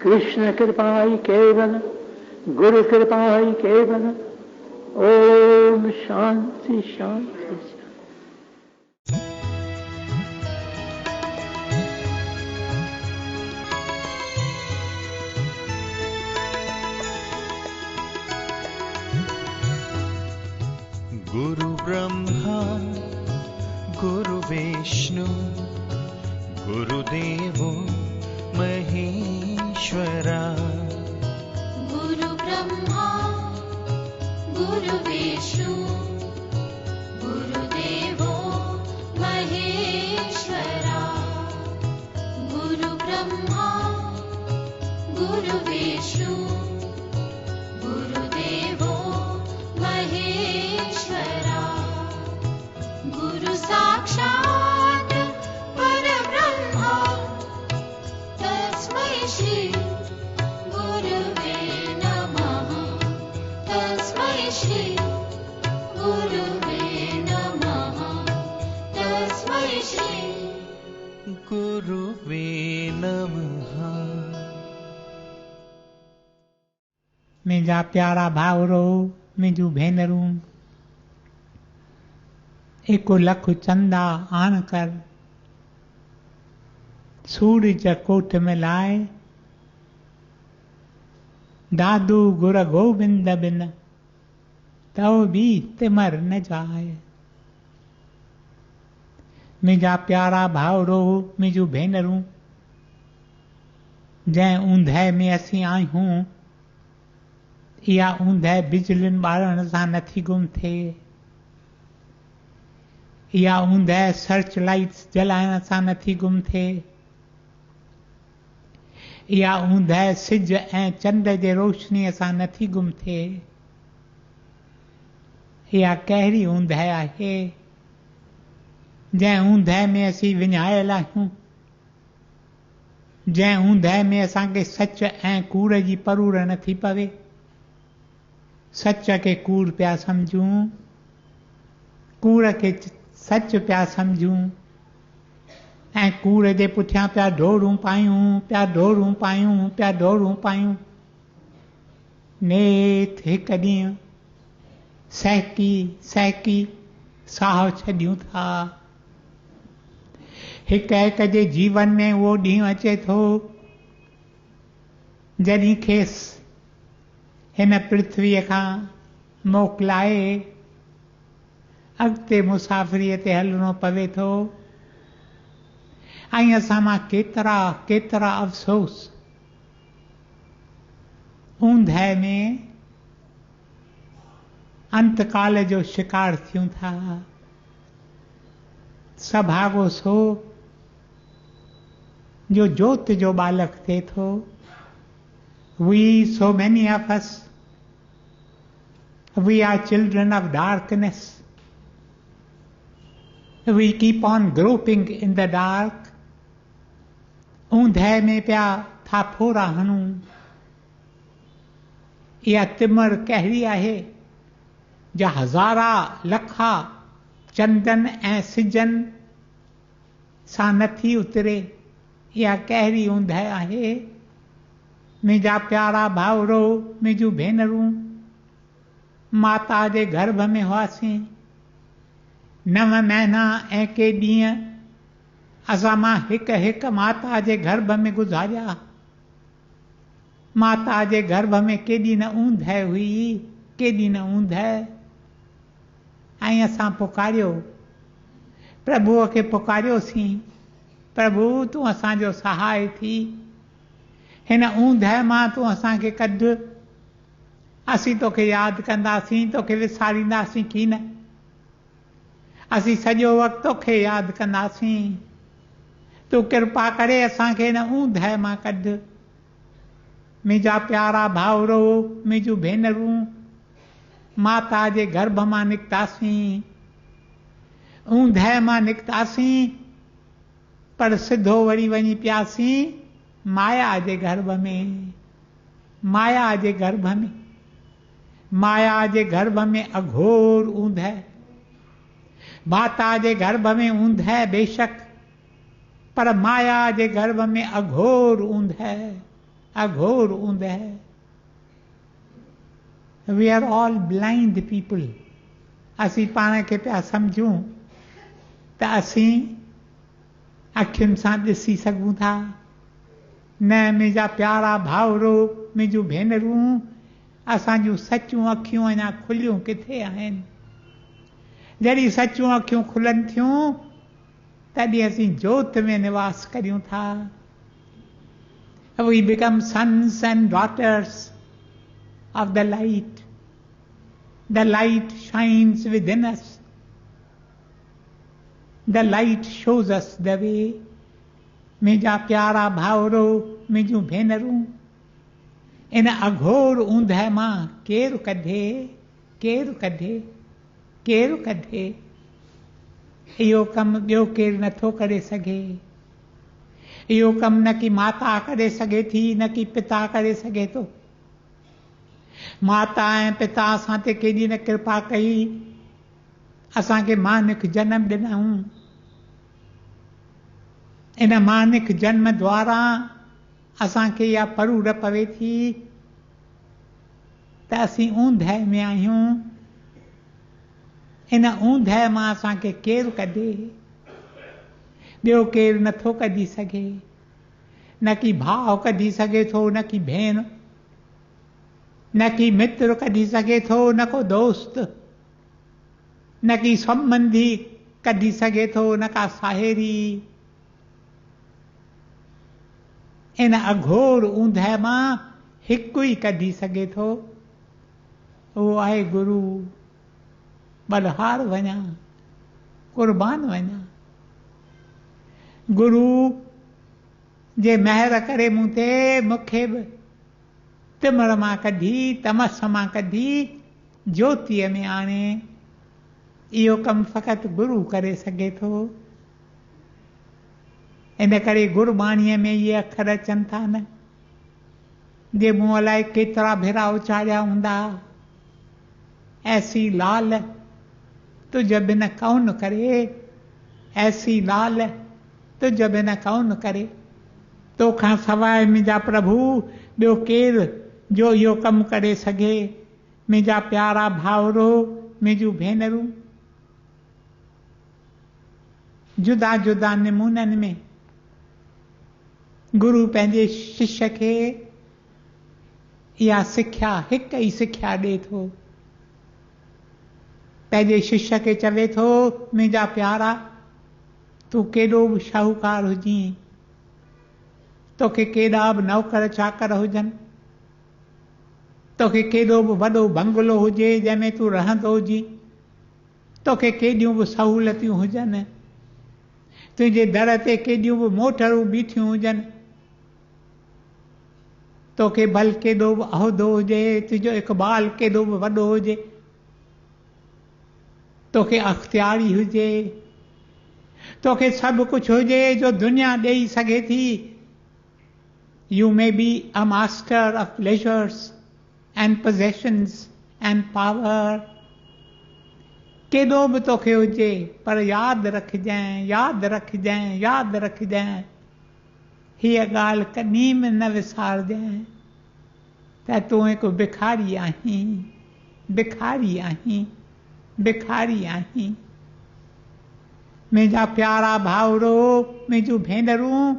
कृष्ण कृपा ही केवल, गुरु कृपा ही केवल। ओम शांति शांति। गुरुदेवो महेश्वरा गुरु ब्रह्मा गुरु विष्णु गुरुदेवो महेश्वरा गुरु ब्रह्मा गुरु विष्णु गुरुदेवो महेश्वरा गुरु साक्षात् परब्रह्मा तस्मै श्री गुरुवे नमः तस्मै श्री गुरुवे नमः तस्मै श्री गुरुवे नमः। मुंहिंजा प्यारा भाउरो मुंहिंजूं भेनरूं हिकु लख चंदा आण कर सूरज कोट में लाए दादू गुर गोविंद बिन तो भी तिमर न जाए। मुंहिंजा प्यारा भाउरो मुंहिंजूं भेनरूं जंहिं ऊंदहि में असीं आहियूं इहा ऊंदहि बिजलियुनि ॿारण सां नथी गुम थिए। इहा ऊंदहि सर्च लाइट्स जलाइण सां नथी गुम थिए। इहा ऊंदहि सिज ऐं चंड जे रोशनीअ सां नथी गुम थिए। इहा कहिड़ी ऊंदहि आहे जंहिं ऊंदहि में असीं विञायल आहियूं, जंहिं ऊंदहि में असांखे सच ऐं कूड़ जी परूर नथी पवे। सच खे कूड़ पिया सम्झूं, कूड़ खे सच पिया सम्झूं ऐं कूड़ जे पुठियां पिया डोड़ूं पायूं, पिया डोड़ूं पायूं, पिया डोड़ूं पायूं। नेठ हिकु ॾींहुं सहकी सहकी साहु छॾियूं था। हिक हिक जे जीवन में उहो ॾींहुं अचे थो जॾहिं खेसि हिन पृथ्वीअ खां मोकिलाए अॻिते मुसाफ़िरीअ ते हलणो पवे थो। ऐं असां मां केतिरा केतिरा अफ़सोस ऊंदहि में अंतकाल जो शिकार थियूं था। सभागो सो जो जोत जो बालक थिए थो। We so many of us, we are children of darkness. We keep on groping in the dark. ऊंदहि में पिया थापोरा हणूं। इहा तिमर कहिड़ी आहे जो हज़ारा लखा चंदन ऐं सिजन सां नथी उतरे। इहा कहिड़ी ऊंदहि आहे। मुंहिंजा प्यारा भाउरो मुंहिंजूं भेनरूं माता जे गर्भ में हुआसीं। 9 महीना ऐं के ॾींहं असां मां हिकु हिकु माता जे गर्भ में गुज़ारिया। माता जे गर्भ में केॾी न ऊंदहि हुई, केॾी न ऊंदहि। ऐं असां पुकारियो, प्रभुअ खे पुकारियोसीं, प्रभु तूं असांजो सहाय थी। हिन ऊंदहि मां तूं असांखे कढ। असीं तोखे यादि कंदासीं, तोखे विसारींदासीं की न। असीं सॼो वक़्तु तोखे यादि कंदासीं। तूं कृपा करे असांखे हिन ऊंदहि मां कढ। मुंहिंजा प्यारा भाउरो मुंहिंजूं भेनरूं माता जे गर्भ मां निकितासीं, ऊंदहि मां निकितासीं, पर सिधो वरी वञी पियासीं माया जे गर्भ में। माया जे गर्भ में, माया जे गर्भ में अघोर ऊंदहि। माता जे गर्भ में ऊंदहि बेशक, पर माया जे गर्भ में अघोर ऊंदहि, अघोर ऊंदहि। We are all blind people. असीं पाण खे पिया सम्झूं त असीं अखियुनि सां ॾिसी सघूं था। न मुंहिंजा प्यारा भाउरो मुंहिंजूं भेनरूं, असांजूं सचूं अखियूं अञा खुलियूं किथे आहिनि। जॾहिं सचूं अखियूं खुलनि थियूं तॾहिं असीं जोत में निवास करियूं था। We become sons and daughters of the light. The light shines within us. The light shows us the way. मुंहिंजा प्यारा भाउरो, मुंहिंजूं भेनरूं, इन अघोर ऊंदहि मां केरु कढे, केरु कढे, केरु कढे। इहो कमु ॿियो केरु नथो करे सघे। इहो कमु न की माता करे सघे थी, न की पिता करे सघे थो। माता ऐं पिता असां ते केॾी न कृपा कई, असांखे मानिक जनम ॾिनऊं। इन मानिक जन्म द्वारा असांखे इहा परूर पवे थी त असीं ऊंदहि में आहियूं। इन ऊंदहि मां असांखे केरु कढे, ॿियो केरु नथो कढी सघे। न की भाउ कढी सघे थो, न की भेण, न की मित्र कढी सघे थो, न को दोस्त, न की संबंधी कढी सघे थो, न का साहेड़ी। इन अघोर ऊंदहि मां हिकु ई कढी सघे थो, उहो आहे गुरु। बलहार वञा, कुर्बान वञा। गुरु जे महिर करे मूं ते, मूंखे बि तिमिर मां कढी, तमस मां कढी, ज्योतिअ में आणे। इहो कमु फ़क़ति गुरु करे सघे थो। इन करे गुरबाणीअ में इहे अखर अचनि था न, जे मूं अलाए केतिरा भेरा उचारिया हूंदा। ऐसी लाल तुझ बिन कौन करे, ऐसी लाल तुझ बिन कौन करे। तोखां सवाइ मुंहिंजा प्रभु ॿियो केरु जो इहो कमु करे सघे। मुंहिंजा प्यारा भाउरो, मुंहिंजूं भेनरूं, जुदा जुदा नमूननि में गुरु पंहिंजे शिष्य खे इहा सिख्या, हिकु ई सिख्या ॾिए थो। पंहिंजे शिष्य खे चवे थो, मुंहिंजा प्यारा, तूं केॾो बि शाहूकार हुजीं, तोखे केॾा बि नौकर चाकर हुजनि, तोखे केॾो बि वॾो बंगलो हुजे जंहिंमें तूं रहंदो हुजीं, तोखे केॾियूं बि सहूलियतूं हुजनि, तुंहिंजे दर ते केॾियूं बि मोटरूं बीठियूं हुजनि, तोखे भल केॾो बि उहिदो हुजे, तुंहिंजो इक़बाल केॾो बि वॾो हुजे, तोखे अख़्तियारी हुजे, तोखे सभु कुझु हुजे जो दुनिया ॾेई सघे थी। You may be a master of pleasures and possessions and power. केॾो बि तोखे हुजे, पर यादि रखजांइ, यादि रखजांइ, यादि रखजांइ, हीअ ॻाल्हि कॾहिं बि न विसारजांइ त तूं हिकु भिखारी आहीं, भिखारी आहीं, भिखारी आहीं। मुंहिंजा प्यारा भाउरो, मुंहिंजूं भेनरूं,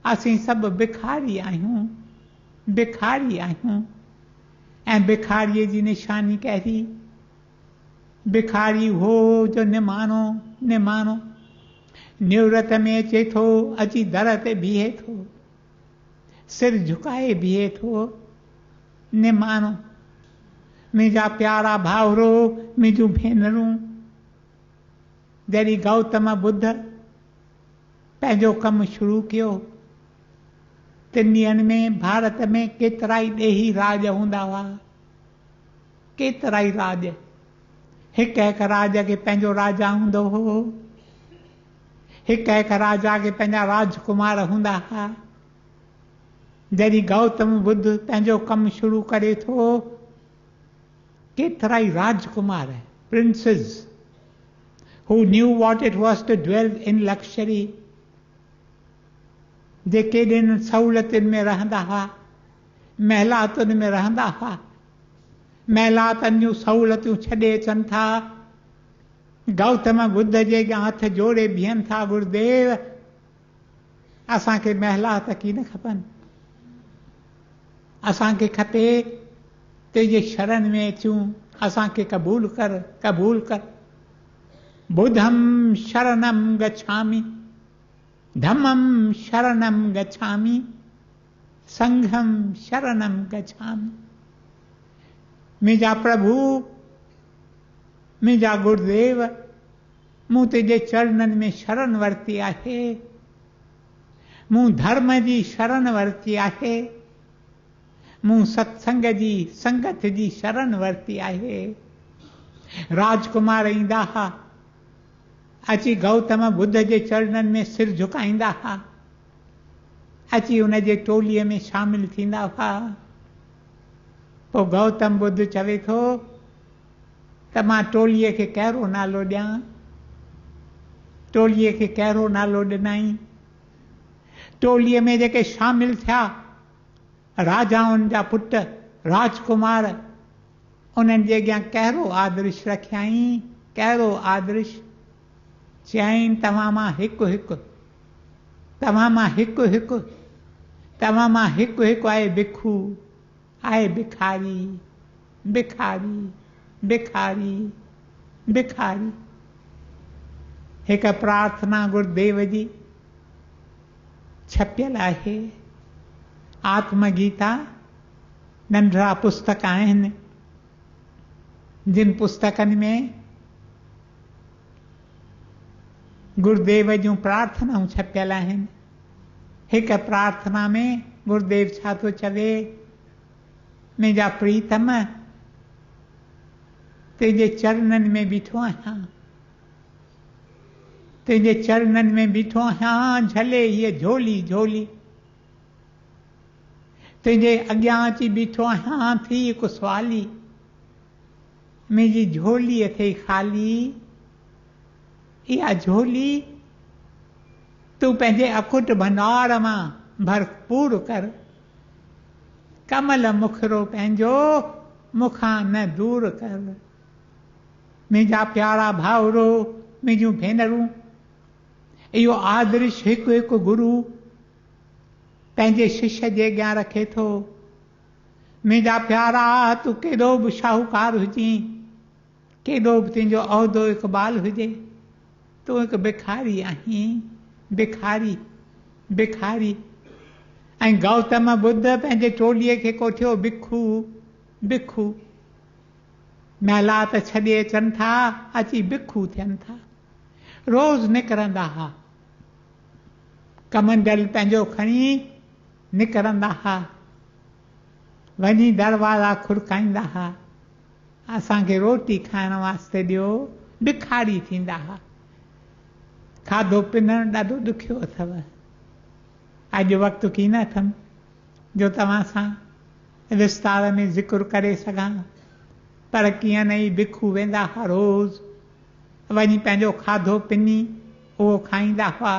असीं सभु भिखारी आहियूं, भिखारी आहियूं। ऐं भिखारीअ जी निशानी कहिड़ी? भिखारी हो जो निमाणो, निमाणो निवृत में अचे थो, अची दर ते बीहे थो, सिर झुकाए बीहे थो, निमाणो। मुंहिंजा प्यारा भाउरो, मुंहिंजूं भेनरूं, जॾहिं गौतम बुद्ध पंहिंजो कमु शुरू कयो, 3 ॾींहंनि में भारत में केतिरा ई ॾेही राज हूंदा हुआ, केतिरा ई राज। हिकु हिकु राज खे पंहिंजो राजा हूंदो हो, हिकु हिकु राजा खे पंहिंजा राजकुमार हूंदा हुआ। जॾहिं गौतम बुद्ध पंहिंजो कमु शुरू करे थो, केतिरा ई राजकुमार, princes, who knew what it was to dwell in luxury, जेके इन सहूलियतुनि में रहंदा हुआ, महिलातुनि में रहंदा हुआ, महिलातुनि जूं सहूलियतूं छॾे अचनि था, गौतम बुद्ध जे अॻियां हथ जोड़े बीहनि था, गुरुदेव असांखे महिलात की न खपनि, असांखे खपे तुंहिंजे शरण में अचूं, असांखे क़बूल कर, क़बूल कर। बुद्धम शरणम गच्छामि, धम्मं शरणं गच्छामि, संघं शरणं गच्छामि। मुंहिंजा प्रभु, मुंहिंजा गुरुदेव, मूं तुंहिंजे चरणनि में शरण वरिती आहे। मूं धर्म जी शरण वरिती आहे। मूं सत्संग जी संगत जी शरण वरिती आहे। राजकुमार ईंदा हुआ, अची गौतम बुद्ध जे चरणनि में सिर झुकाईंदा हुआ, अची उन जे टोलीअ में शामिल थींदा हुआ। पोइ गौतम बुद्ध चवे थो त मां टोलीअ खे कहिड़ो नालो ॾियां? टोलीअ खे कहिड़ो नालो ॾिनई? टोलीअ में जेके शामिल थिया राजाउनि जा पुट राजकुमार, उन्हनि जे अॻियां कहिड़ो आदर्श रखियई? कहिड़ो आदर्श? चयईं तव्हां मां हिकु हिकु, तव्हां मां हिकु हिकु, तव्हां मां हिकु हिकु आहे भिखू, आहे भिखारी, भिखारी, भिखारी, भिखारी। हिकु प्रार्थना गुरुदेव जी छपियल आहे। आत्मगीता नंढड़ा पुस्तक आहिनि, जिन पुस्तकनि में गुरुदेव जूं प्रार्थनाऊं छपियल आहिनि। हिकु प्रार्थना में गुरुदेव छा थो चवे? मुंहिंजा प्रीतम, तुंहिंजे चरणनि में बीठो आहियां, तुंहिंजे चरणनि में बीठो आहियां, झले हीअ झोली झोली। तुंहिंजे अॻियां अची बीठो आहियां, थी हिकु सुवाली, मुंहिंजी झोलीअ थे ख़ाली। इहा झोली तूं पंहिंजे अकुट भंडार मां भरपूर कर। कमल मुखरो पंहिंजो मुखां न दूर कर। मुंहिंजा प्यारा भाउरो, मुंहिंजूं भेनरूं, इहो आदर्श हिकु हिकु गुरु पंहिंजे शिष्य जे अॻियां रखे थो। मुंहिंजा प्यारा, तूं केॾो बि शाहूकार हुजी, केॾो बि तुंहिंजो उहिदो इक़बाल हुजे, तूं हिकु भिखारी आहीं, भिखारी, भिखारी। ऐं गौतम बुद्ध पंहिंजे टोलीअ खे कोठियो भिखू, भिखू। महिलात छॾे अचनि था, अची भिखू थियनि था। रोज़ निकिरंदा हुआ, कमंडल पंहिंजो खणी निकिरंदा हुआ, वञी दरवाज़ा खुरकाईंदा हुआ, असांखे रोटी खाइण वास्ते ॾियो। भिखारी थींदा हुआ। खाधो पिनण ॾाढो ॾुखियो अथव। अॼु वक़्तु की न अथमि जो तव्हां सां विस्तार में ज़िक्र करे सघां, पर कीअं न ई भिखू वेंदा हुआ, रोज़ वञी पंहिंजो खाधो पिनी उहो खाईंदा हुआ,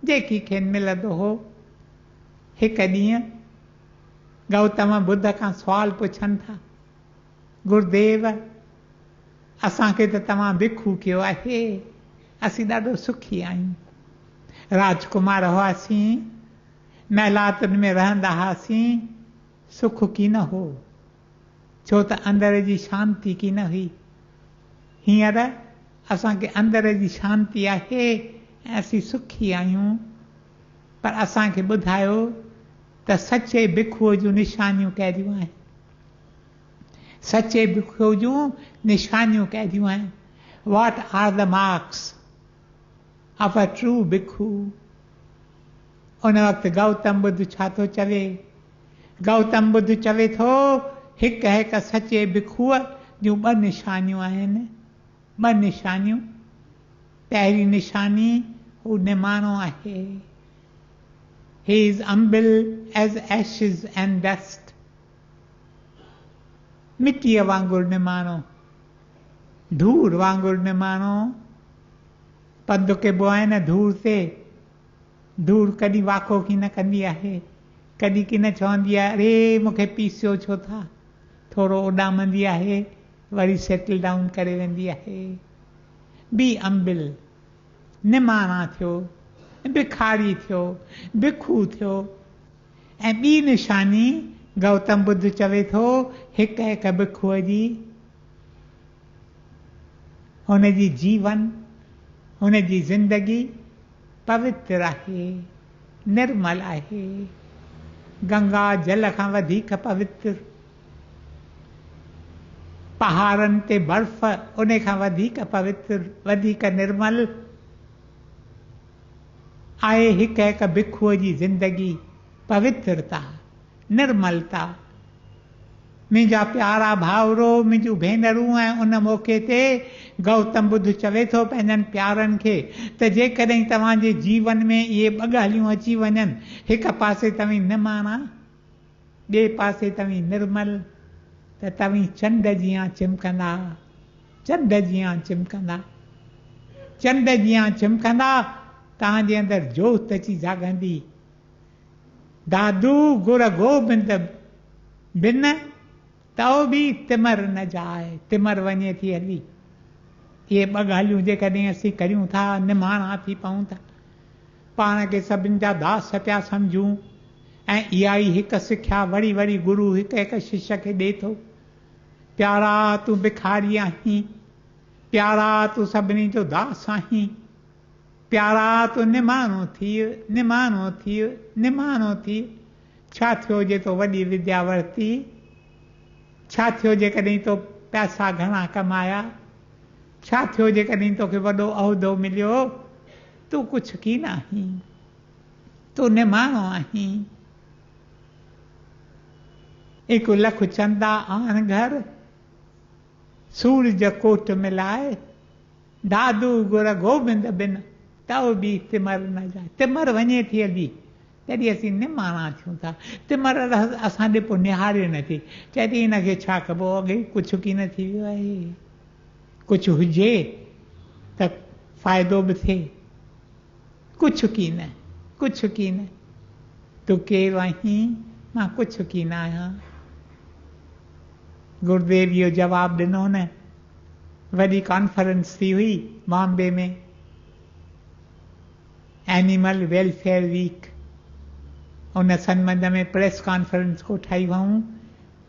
जेकी खेनि मिलंदो हो। हिकु ॾींहुं गौतम बुद्ध खां सुवाल पुछनि था, गुरुदेव, असांखे त तव्हां भिखू कयो आहे, असीं ॾाढो सुखी आहियूं। राजकुमार हुआसीं, महिलातुनि में रहंदा हुआसीं, सुख की न हो, छो त अंदर जी शांती की न हुई। हींअर असांखे अंदर जी शांती आहे ऐं असीं सुखी आहियूं। पर असांखे ॿुधायो त सचे भिखूअ जूं निशानियूं कहिड़ियूं आहिनि? सचे भिखूअ जूं निशानियूं कहिड़ियूं आहिनि? What are the marks of a true Bhikhu? उन वक़्तु गौतम बुद्ध छा थो चवे? गौतम बुद्ध चवे थो, हिकु हिकु सचे भिखूअ जूं ॿ निशानियूं आहिनि, ॿ निशानियूं। पहिरीं निशानी हू निमाणो आहे। He is humble as ashes and dust. मिटीअ वांगुरु निमाणो, धूड़ वांगुरु निमाणो। पंधु कबो आहे न धूड़ ते, धूड़ कॾहिं वाको की न कंदी आहे, कॾहिं की न चवंदी आहे अरे मूंखे पीसियो छो था, थोरो उॾामंदी आहे, वरी सेटल डाउन करे वेंदी आहे। बी अम्बिल, निमाणा थियो, भिखारी थियो, भिखू थियो। ऐं ॿी निशानी गौतम बुद्ध चवे थो, हिकु हिकु भिखूअ जी, हुन जी जीवन, हुन जी ज़िंदगी पवित्र आहे, निर्मल आहे, गंगा जल खां वधीक पवित्र, पहाड़नि ते बर्फ़ उन खां वधीक पवित्र, वधीक निर्मल आहे हिक हिक भिखुअ जी ज़िंदगी, पवित्रता, निर्मलता। मुंहिंजा प्यारा भाउरो, मुंहिंजूं भेनरूं, ऐं उन मौक़े ते गौतम बुद्ध चवे थो पंहिंजनि प्यारनि खे त जेकॾहिं तव्हांजे जीवन में इहे ॿ ॻाल्हियूं अची वञनि, हिक पासे तव्हीं निमाणा, ॿिए पासे तव्हीं निर्मल, त तव्हीं चंड जीअं चिमकंदा, चंड जीअं चिमकंदा, चंड जीअं चिमकंदा, तव्हांजे अंदरि जोत अची जाॻंदी। दादू गुर गोबिंद बिन तो बि तिमर न जाए, तिमर वञे थी हली। इहे ॿ ॻाल्हियूं जेकॾहिं असीं करियूं था, निमाणा थी पऊं था, पाण खे सभिनि जा दास पिया सम्झूं, ऐं इहा ई हिकु सिख्या वरी वरी गुरू हिकु हिकु शिष्य खे ॾिए थो। प्यारा तूं भिखारी आहीं, प्यारा तूं सभिनी जो दास आहीं, प्यारा तूं निमाणो थी, निमाणो थी, निमाणो थी। छा थियो जे तो वॾी विद्या वरिती, छा थियो जेकॾहिं तो पैसा घणा कमाया, छा थियो जेकॾहिं तोखे वॾो उहिदो मिलियो, तूं कुझु कीन आहीं, तूं निमाणो आहीं। हिकु लख चंदा आन घर, सूरज कोट मिलाए, दादू गुर गोबिंद बिन तो बि तिमर न जाए, तिमर वञे थी हली। तॾहिं असीं निमाणा थियूं था, तिमर असां ॾे पोइ निहारे नथी, चए थी हिनखे छा कबो, अॻे कुझु कीन थी वियो आहे, कुझु हुजे त फ़ाइदो बि थिए, कुझु कीन, कुझु कीन। तूं केरु आहीं, मां कुझु कीन आहियां। गुरुदेव इहो जवाबु ॾिनो न, वॾी कॉन्फ्रेंस थी हुई बॉम्बे में, एनिमल वेलफेयर वीक, उन संबंध में प्रेस कॉन्फ्रेंस को ठाही हुअऊं।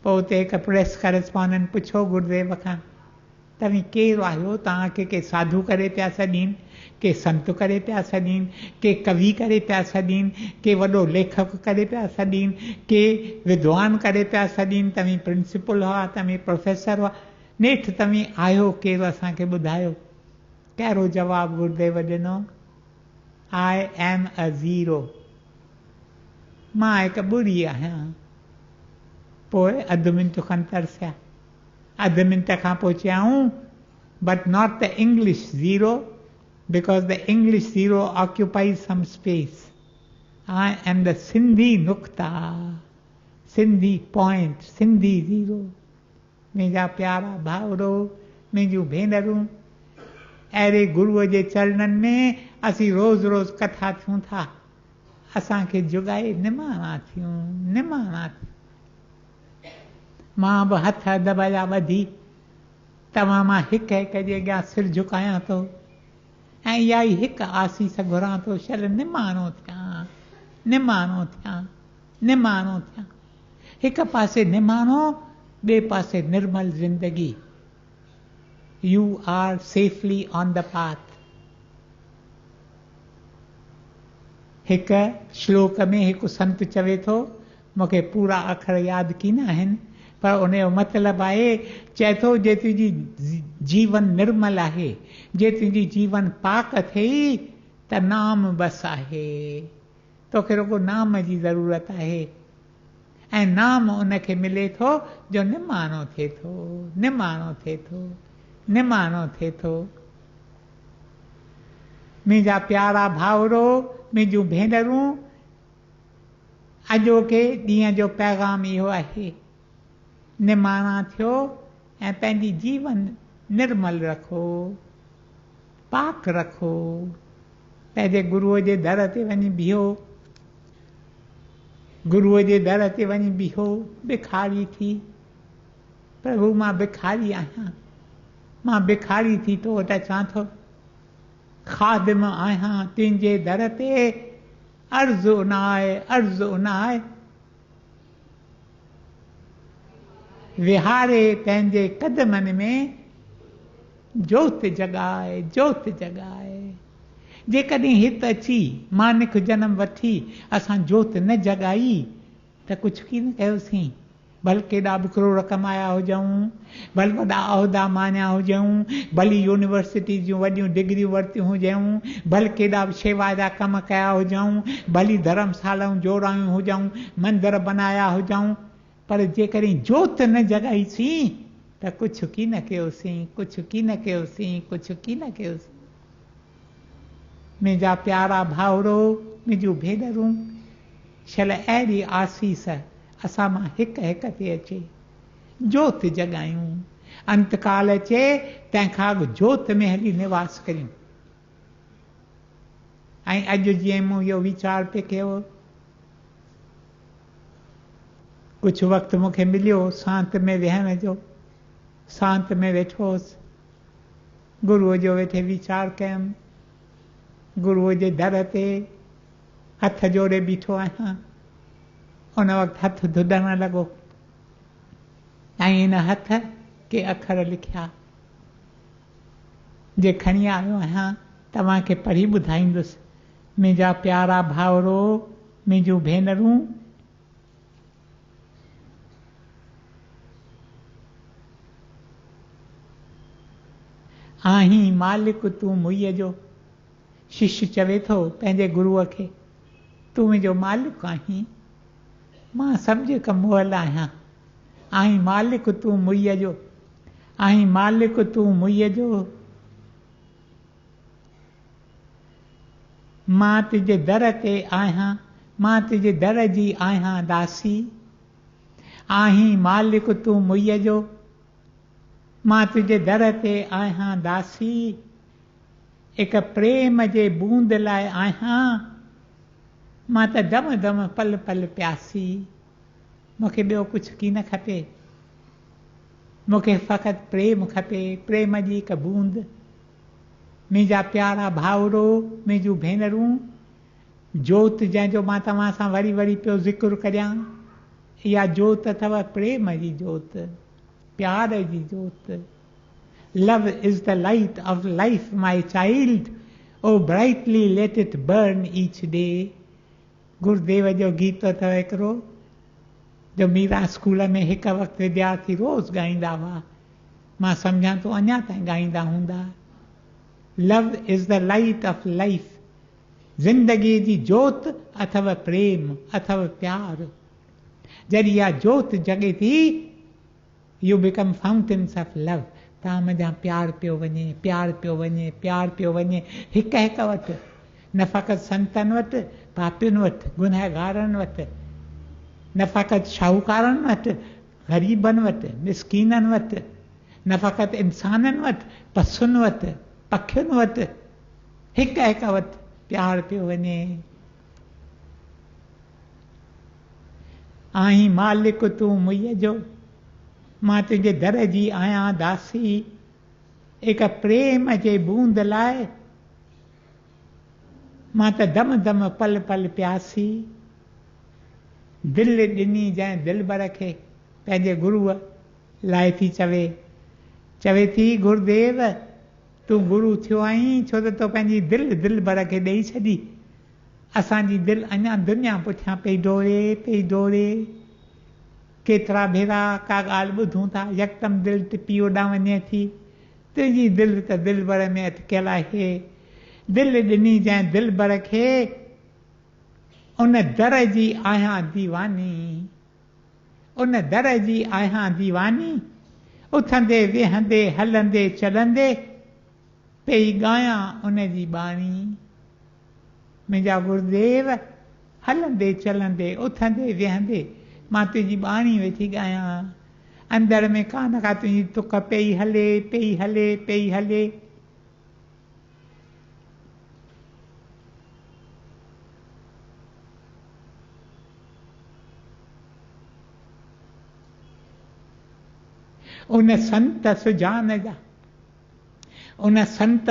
पोइ उते हिकु प्रेस करेस्पॉन्डेंट पुछो गुरुदेव खां, तव्हीं केरु आहियो, तव्हांखे के साधु करे पिया सॾीनि, के संत करे पिया सॾीनि, के कवि करे पिया सॾीनि, के वॾो लेखक करे पिया सॾीनि, के विद्वान करे पिया सॾीनि, तव्हीं प्रिंसिपल हुआ, तव्हीं प्रोफेसर हुआ, नेठि तव्हीं आहियो केरु, असांखे ॿुधायो। कहिड़ो जवाबु गुरुदेव ॾिनो, आई एम अ ज़ीरो, मां हिकु ॿुड़ी आहियां। पोइ अधु मिंट खनि तरसिया, अधु मिंट खां पोइ चयाऊं, but not the English zero, because the English zero occupies some space, I am the Sindhi नुक्ता, सिंधी पॉइंट, सिंधी ज़ीरो। मुंहिंजा प्यारा भाउरो, मुंहिंजूं भेनरूं, अहिड़े गुरूअ जे चरणनि में असीं रोज़ रोज़ कथा थियूं था, असांखे जुगाए निमाणा थियूं, निमाणा। मां बि हथ दॿाया ॿधी, तव्हां मां हिक हिक जे अॻियां सिर झुकायां थो, ऐं इहा ई हिकु आसीस घुरां थो, शल निमाणो थियां, निमाणो थियां, निमाणो थियां। हिक पासे निमाणो, ॿिए पासे निर्मल ज़िंदगी। You are safely on the path. हिक श्लोक में हिकु संत चवे थो, मूंखे पूरा अखर यादि कीन आहिनि, पर उन जो मतिलबु आहे, चए थो जे तुंहिंजी जीवन निर्मल आहे, जे तुंहिंजी जीवन पाक थिए त नाम बसि आहे, तोखे रुगो नाम जी ज़रूरत आहे, ऐं नाम उनखे मिले थो जो निमाणो थिए थो, निमाणो थिए थो, निमाणो थिए थो। मुंहिंजा प्यारा भाउरो, मुंहिंजूं भेनरूं, अॼोके ॾींहं जो पैगाम इहो आहे, निमाणा थियो ऐं पंहिंजी जीवन निर्मल रखो, पाक रखो। पंहिंजे गुरूअ जे दर ते वञी बीहो, गुरूअ जे दर ते वञी बीहो, भिखारी थी, प्रभु मां भिखारी आहियां, मां भिखारी थी तो वटि अचां थो, ख़ादिम आहियां तुंहिंजे दर ते, अर्ज़ु उनाए, अर्ज़ु उनाए। विहारे पंहिंजे कदमनि में जोत जॻाए, जोत जॻाए। जेकॾहिं हिते अची मानिक जनम वठी असां जोत न जॻाई त कुझु की न कयोसीं। भल केॾा बि करोड़ कमाया हुजऊं, भल वॾा उहिदा मानिया हुजऊं, भली यूनिवर्सिटी जूं वॾियूं डिग्रियूं वरितियूं हुजऊं, भल केॾा बि शेवा जा कम कया हुजऊं, भली धर्मशालाऊं जोड़ायूं हुजऊं, मंदर बनाया हुजऊं, पर जेकॾहिं जोत न जॻाईसीं त कुझु की न कयोसीं, कुझु की न कयोसीं, कुझु की न कयोसीं। मुंहिंजा प्यारा भाउरो, मुंहिंजूं भेनरूं, शल अहिड़ी आसीस असां मां हिक हिक ते अचे, जोत जॻायूं। अंतकाल अचे तंहिंखां अॻु जोत में हली निवास करियूं। ऐं अॼु जीअं मूं इहो वीचार पे कयो, कुझु वक़्तु मूंखे मिलियो शांति में विहण जो, शांति में वेठो हुउसि, गुरूअ जो वेठे वीचार कयमि, गुरूअ जे दर ते हथ जोड़े बीठो आहियां। उन वक़्तु हथ धुॾण लॻो ऐं इन हथ के अखर लिखिया जे खणी आयो आहियां, तव्हांखे पढ़ी ॿुधाईंदुसि। मुंहिंजा प्यारा भाउरो, मुंहिंजूं भेनरूं, आहीं मालिक तूं मुईअ जो। शिष्य चवे थो पंहिंजे गुरूअ खे, तूं मुंहिंजो मालिक आहीं, मां सम्झ कमोहल आहियां। आहीं मालिक तूं मुईअ जो, आहीं मालिक तूं मुईअ जो। मां तुंहिंजे दर ते आहियां, मां तुंहिंजे दर जी आहियां दासी। आहीं मालिक तूं मुईअ जो, मां तुंहिंजे दर ते आहियां दासी। हिक प्रेम जे बूंद लाइ आहियां, मां त दम दम पल पल प्यासी। मूंखे ॿियो कुझु की न खपे, मूंखे फ़क़ति प्रेम खपे, प्रेम जी हिक बूंद। मुंहिंजा प्यारा भाउरो, मुंहिंजूं भेनरूं, जोत जंहिंजो मां तव्हां सां वरी वरी पियो ज़िक्र करियां, इहा जोत अथव प्रेम जी जोत, प्यार जी जोत। Love is the light of life, my child. Oh, brightly let it burn each day. गुरुदेव जो गीत अथव हिकिड़ो, जो मीरा स्कूल में हिकु वक़्तु विद्यार्थी रोज़ ॻाईंदा हुआ, मां सम्झां थो अञा ताईं ॻाईंदा हूंदा। Love is the light of life. ज़िंदगीअ जी जोत अथव प्रेम, अथव प्यार। जॾहिं इहा जोत जॻे थी, you become fountains of love. तव्हां मुंहिंजा प्यार पियो वञे, प्यार पियो वञे, प्यार पियो वञे, हिक हिक वटि, न फ़क़ति संतनि वटि, पापियुनि वटि, गुनहगारनि वटि, न फ़क़ति शाहूकारनि वटि, ग़रीबनि वटि, मिसकीननि वटि, न फ़क़ति इंसाननि वटि, पसुनि वटि, पखियुनि वटि, हिक हिक वटि प्यार पियो वञे। आहीं मालिक तूं मुईअ जो, मां तुंहिंजे दर जी आहियां दासी। हिक प्रेम जे बूंद लाइ मां त दम दम पल पल प्यासी। दिलि ॾिनी जंहिं दिलबर खे, पंहिंजे गुरूअ लाइ थी चवे, चवे थी गुरुदेव तूं गुरू थियो आहीं छो त तो पंहिंजी दिलि दिलबर खे ॾेई छॾी। असांजी दिलि अञा दुनिया पुठियां पई डोड़े। केतिरा भेरा का ॻाल्हि ॿुधूं था, यकदमि दिलि टिपी ओॾां वञे थी। तुंहिंजी दिलि त दिलबर में अटकियल आहे। दिलि ॾिनी जंहिं दिलबर खे, उन दर जी आहियां दीवानी, उन दर जी आहियां दीवानी। उथंदे वेहंदे हलंदे चलंदे पई ॻायां उन जी बाणी। मुंहिंजा गुरुदेव, हलंदे चलंदे उथंदे वेहंदे मां तुंहिंजी बाणी वेठी ॻायां। अंदर में कान का तुंहिंजी तुक पई हले। उन संत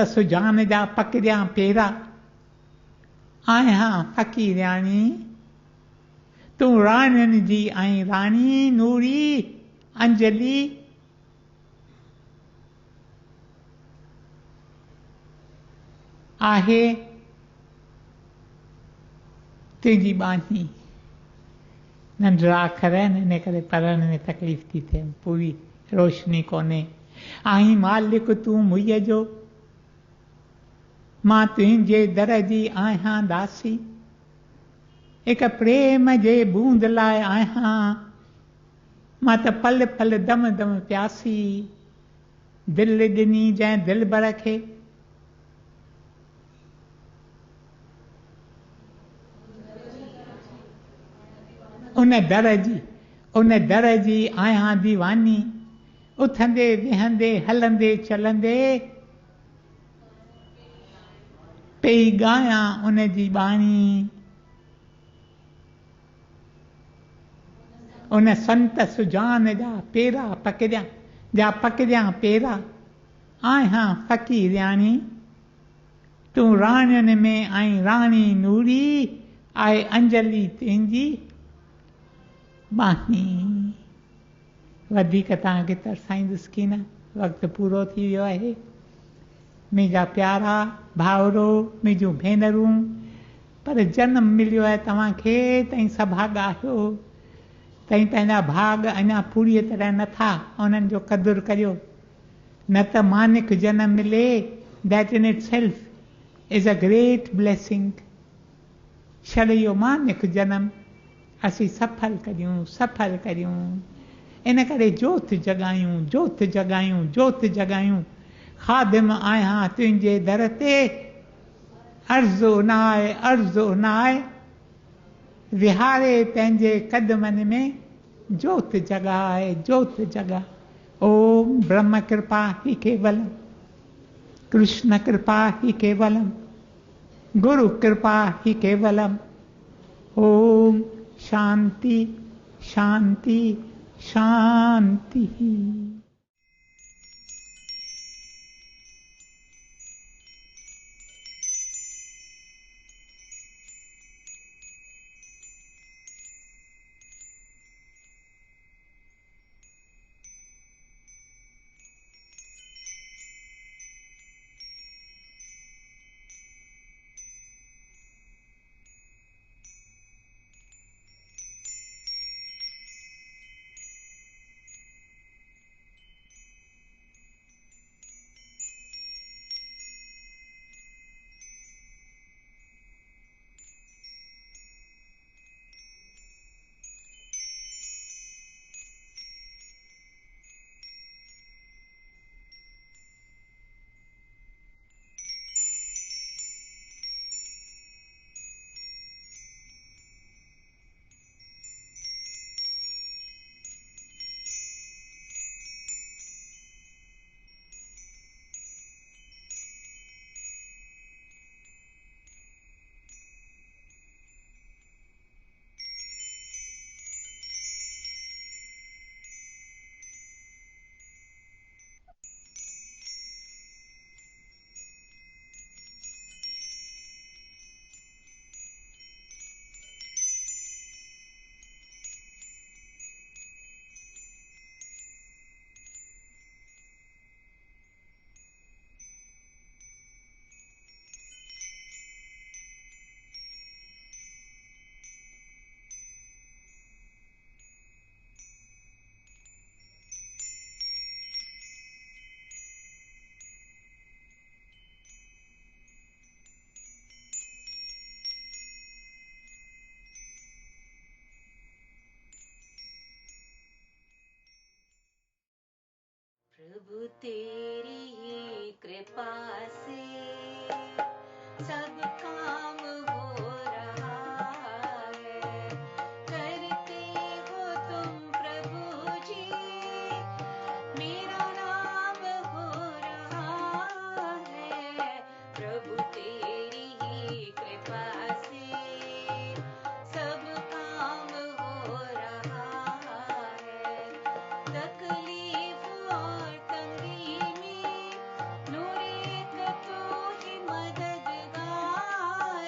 सुजान जा पकड़ियां पेरा, आहियां फ़क़ीराणी। तूं राणियुनि जी आई राणी, नूरी अंजलि। आहे तुझी बानी नंढड़ा अखर आहिनि इन करे पढ़ण में तकलीफ़ थी थिए पूरी रोशनी कोन्हे आई मालिक तूं मुईअ जो मां तुंहिंजे दर जी आहियां दासी हिक प्रेम जे बूंद लाइ आहियां मां त पल पल दम दम प्यासी दिल ॾिनी जंहिं दिलबर खे उन दर जी आहियां दीवानी उथंदे विहंदे हलंदे चलंदे पई ॻायां उन जी बाणी उन संत सुजान जा पेरा पकड़ियां पेरा आहियां फ़क़ीरियाणी तूं राणियुनि में आई राणी नूरी आहे अंजलि तुंहिंजी बानी वधीक तव्हांखे तरसाईंदुसि की न वक़्तु पूरो थी वियो आहे मुंहिंजा प्यारा भाउरो मुंहिंजूं भेनरूं पर जनम मिलियो आहे तव्हांखे तई सभाॻ आहियो तई पंहिंजा भाग अञा पूरी तरह नथा उन्हनि जो क़दुरु करियो न त मानिक जनम मिले that in it self is a great blessing छॾ इहो मानिक जनम असीं सफ़ल करियूं इन करे जोत जगायूं ख़ादिम आहियां तुंहिंजे दर ते अर्ज़ु न आहे विहारे पंहिंजे कदमनि में जोत जगा ओम ब्रह्म कृपा ही केवलम कृष्ण कृपा ही केवलम गुरु कृपा ही केवलम ओम शांति शांति शांति। प्रभु तेरी ही कृपा से सब काम हो रहा है करते हो तुम प्रभु जी मेरा नाम हो रहा है प्रभु तेरी ही कृपा से सब काम हो रहा है तकलीफ और तंगी में नूर एक तो ही मददगार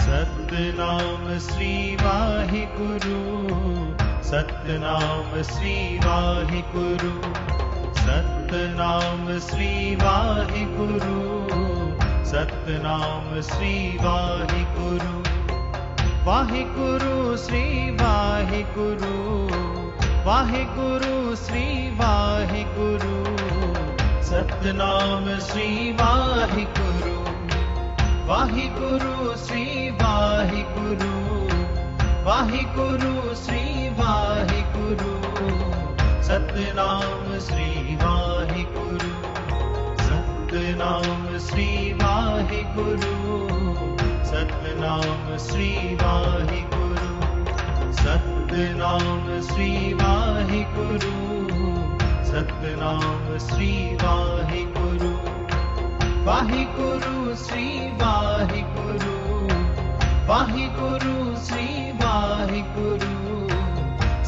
सतनाम श्री वाहिगुरु, सतनाम श्री वाहिगुरु, सतनाम श्री वाहिगुरु, सतनाम श्री वाहिगुरु, वाहिगुरु श्री वाहिगुरु, वाहिगुरु श्री वाहिगुरु, सतनाम श्री वाहिगुरु, वाहिगुरु श्री वाहिगुरु, वाहिगुरु श्री वाहिगुरु, सतनाम श्री वाहिगुरु, सतनाम श्री वाहिगुरु, सतनाम श्री वाहिगुरु, सतनाम श्री वाहिगुरु, सतनाम श्री वाहिगुरु, वाहिगुरु श्री वाहिगुरु, वाहिगुरु श्री वाहिगुरु,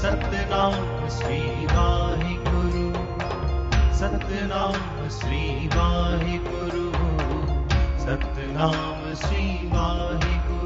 सतनाम श्री वाहिगुरु, सतनाम श्री वाहिगुरु, सतनाम श्री वाहिगुरु।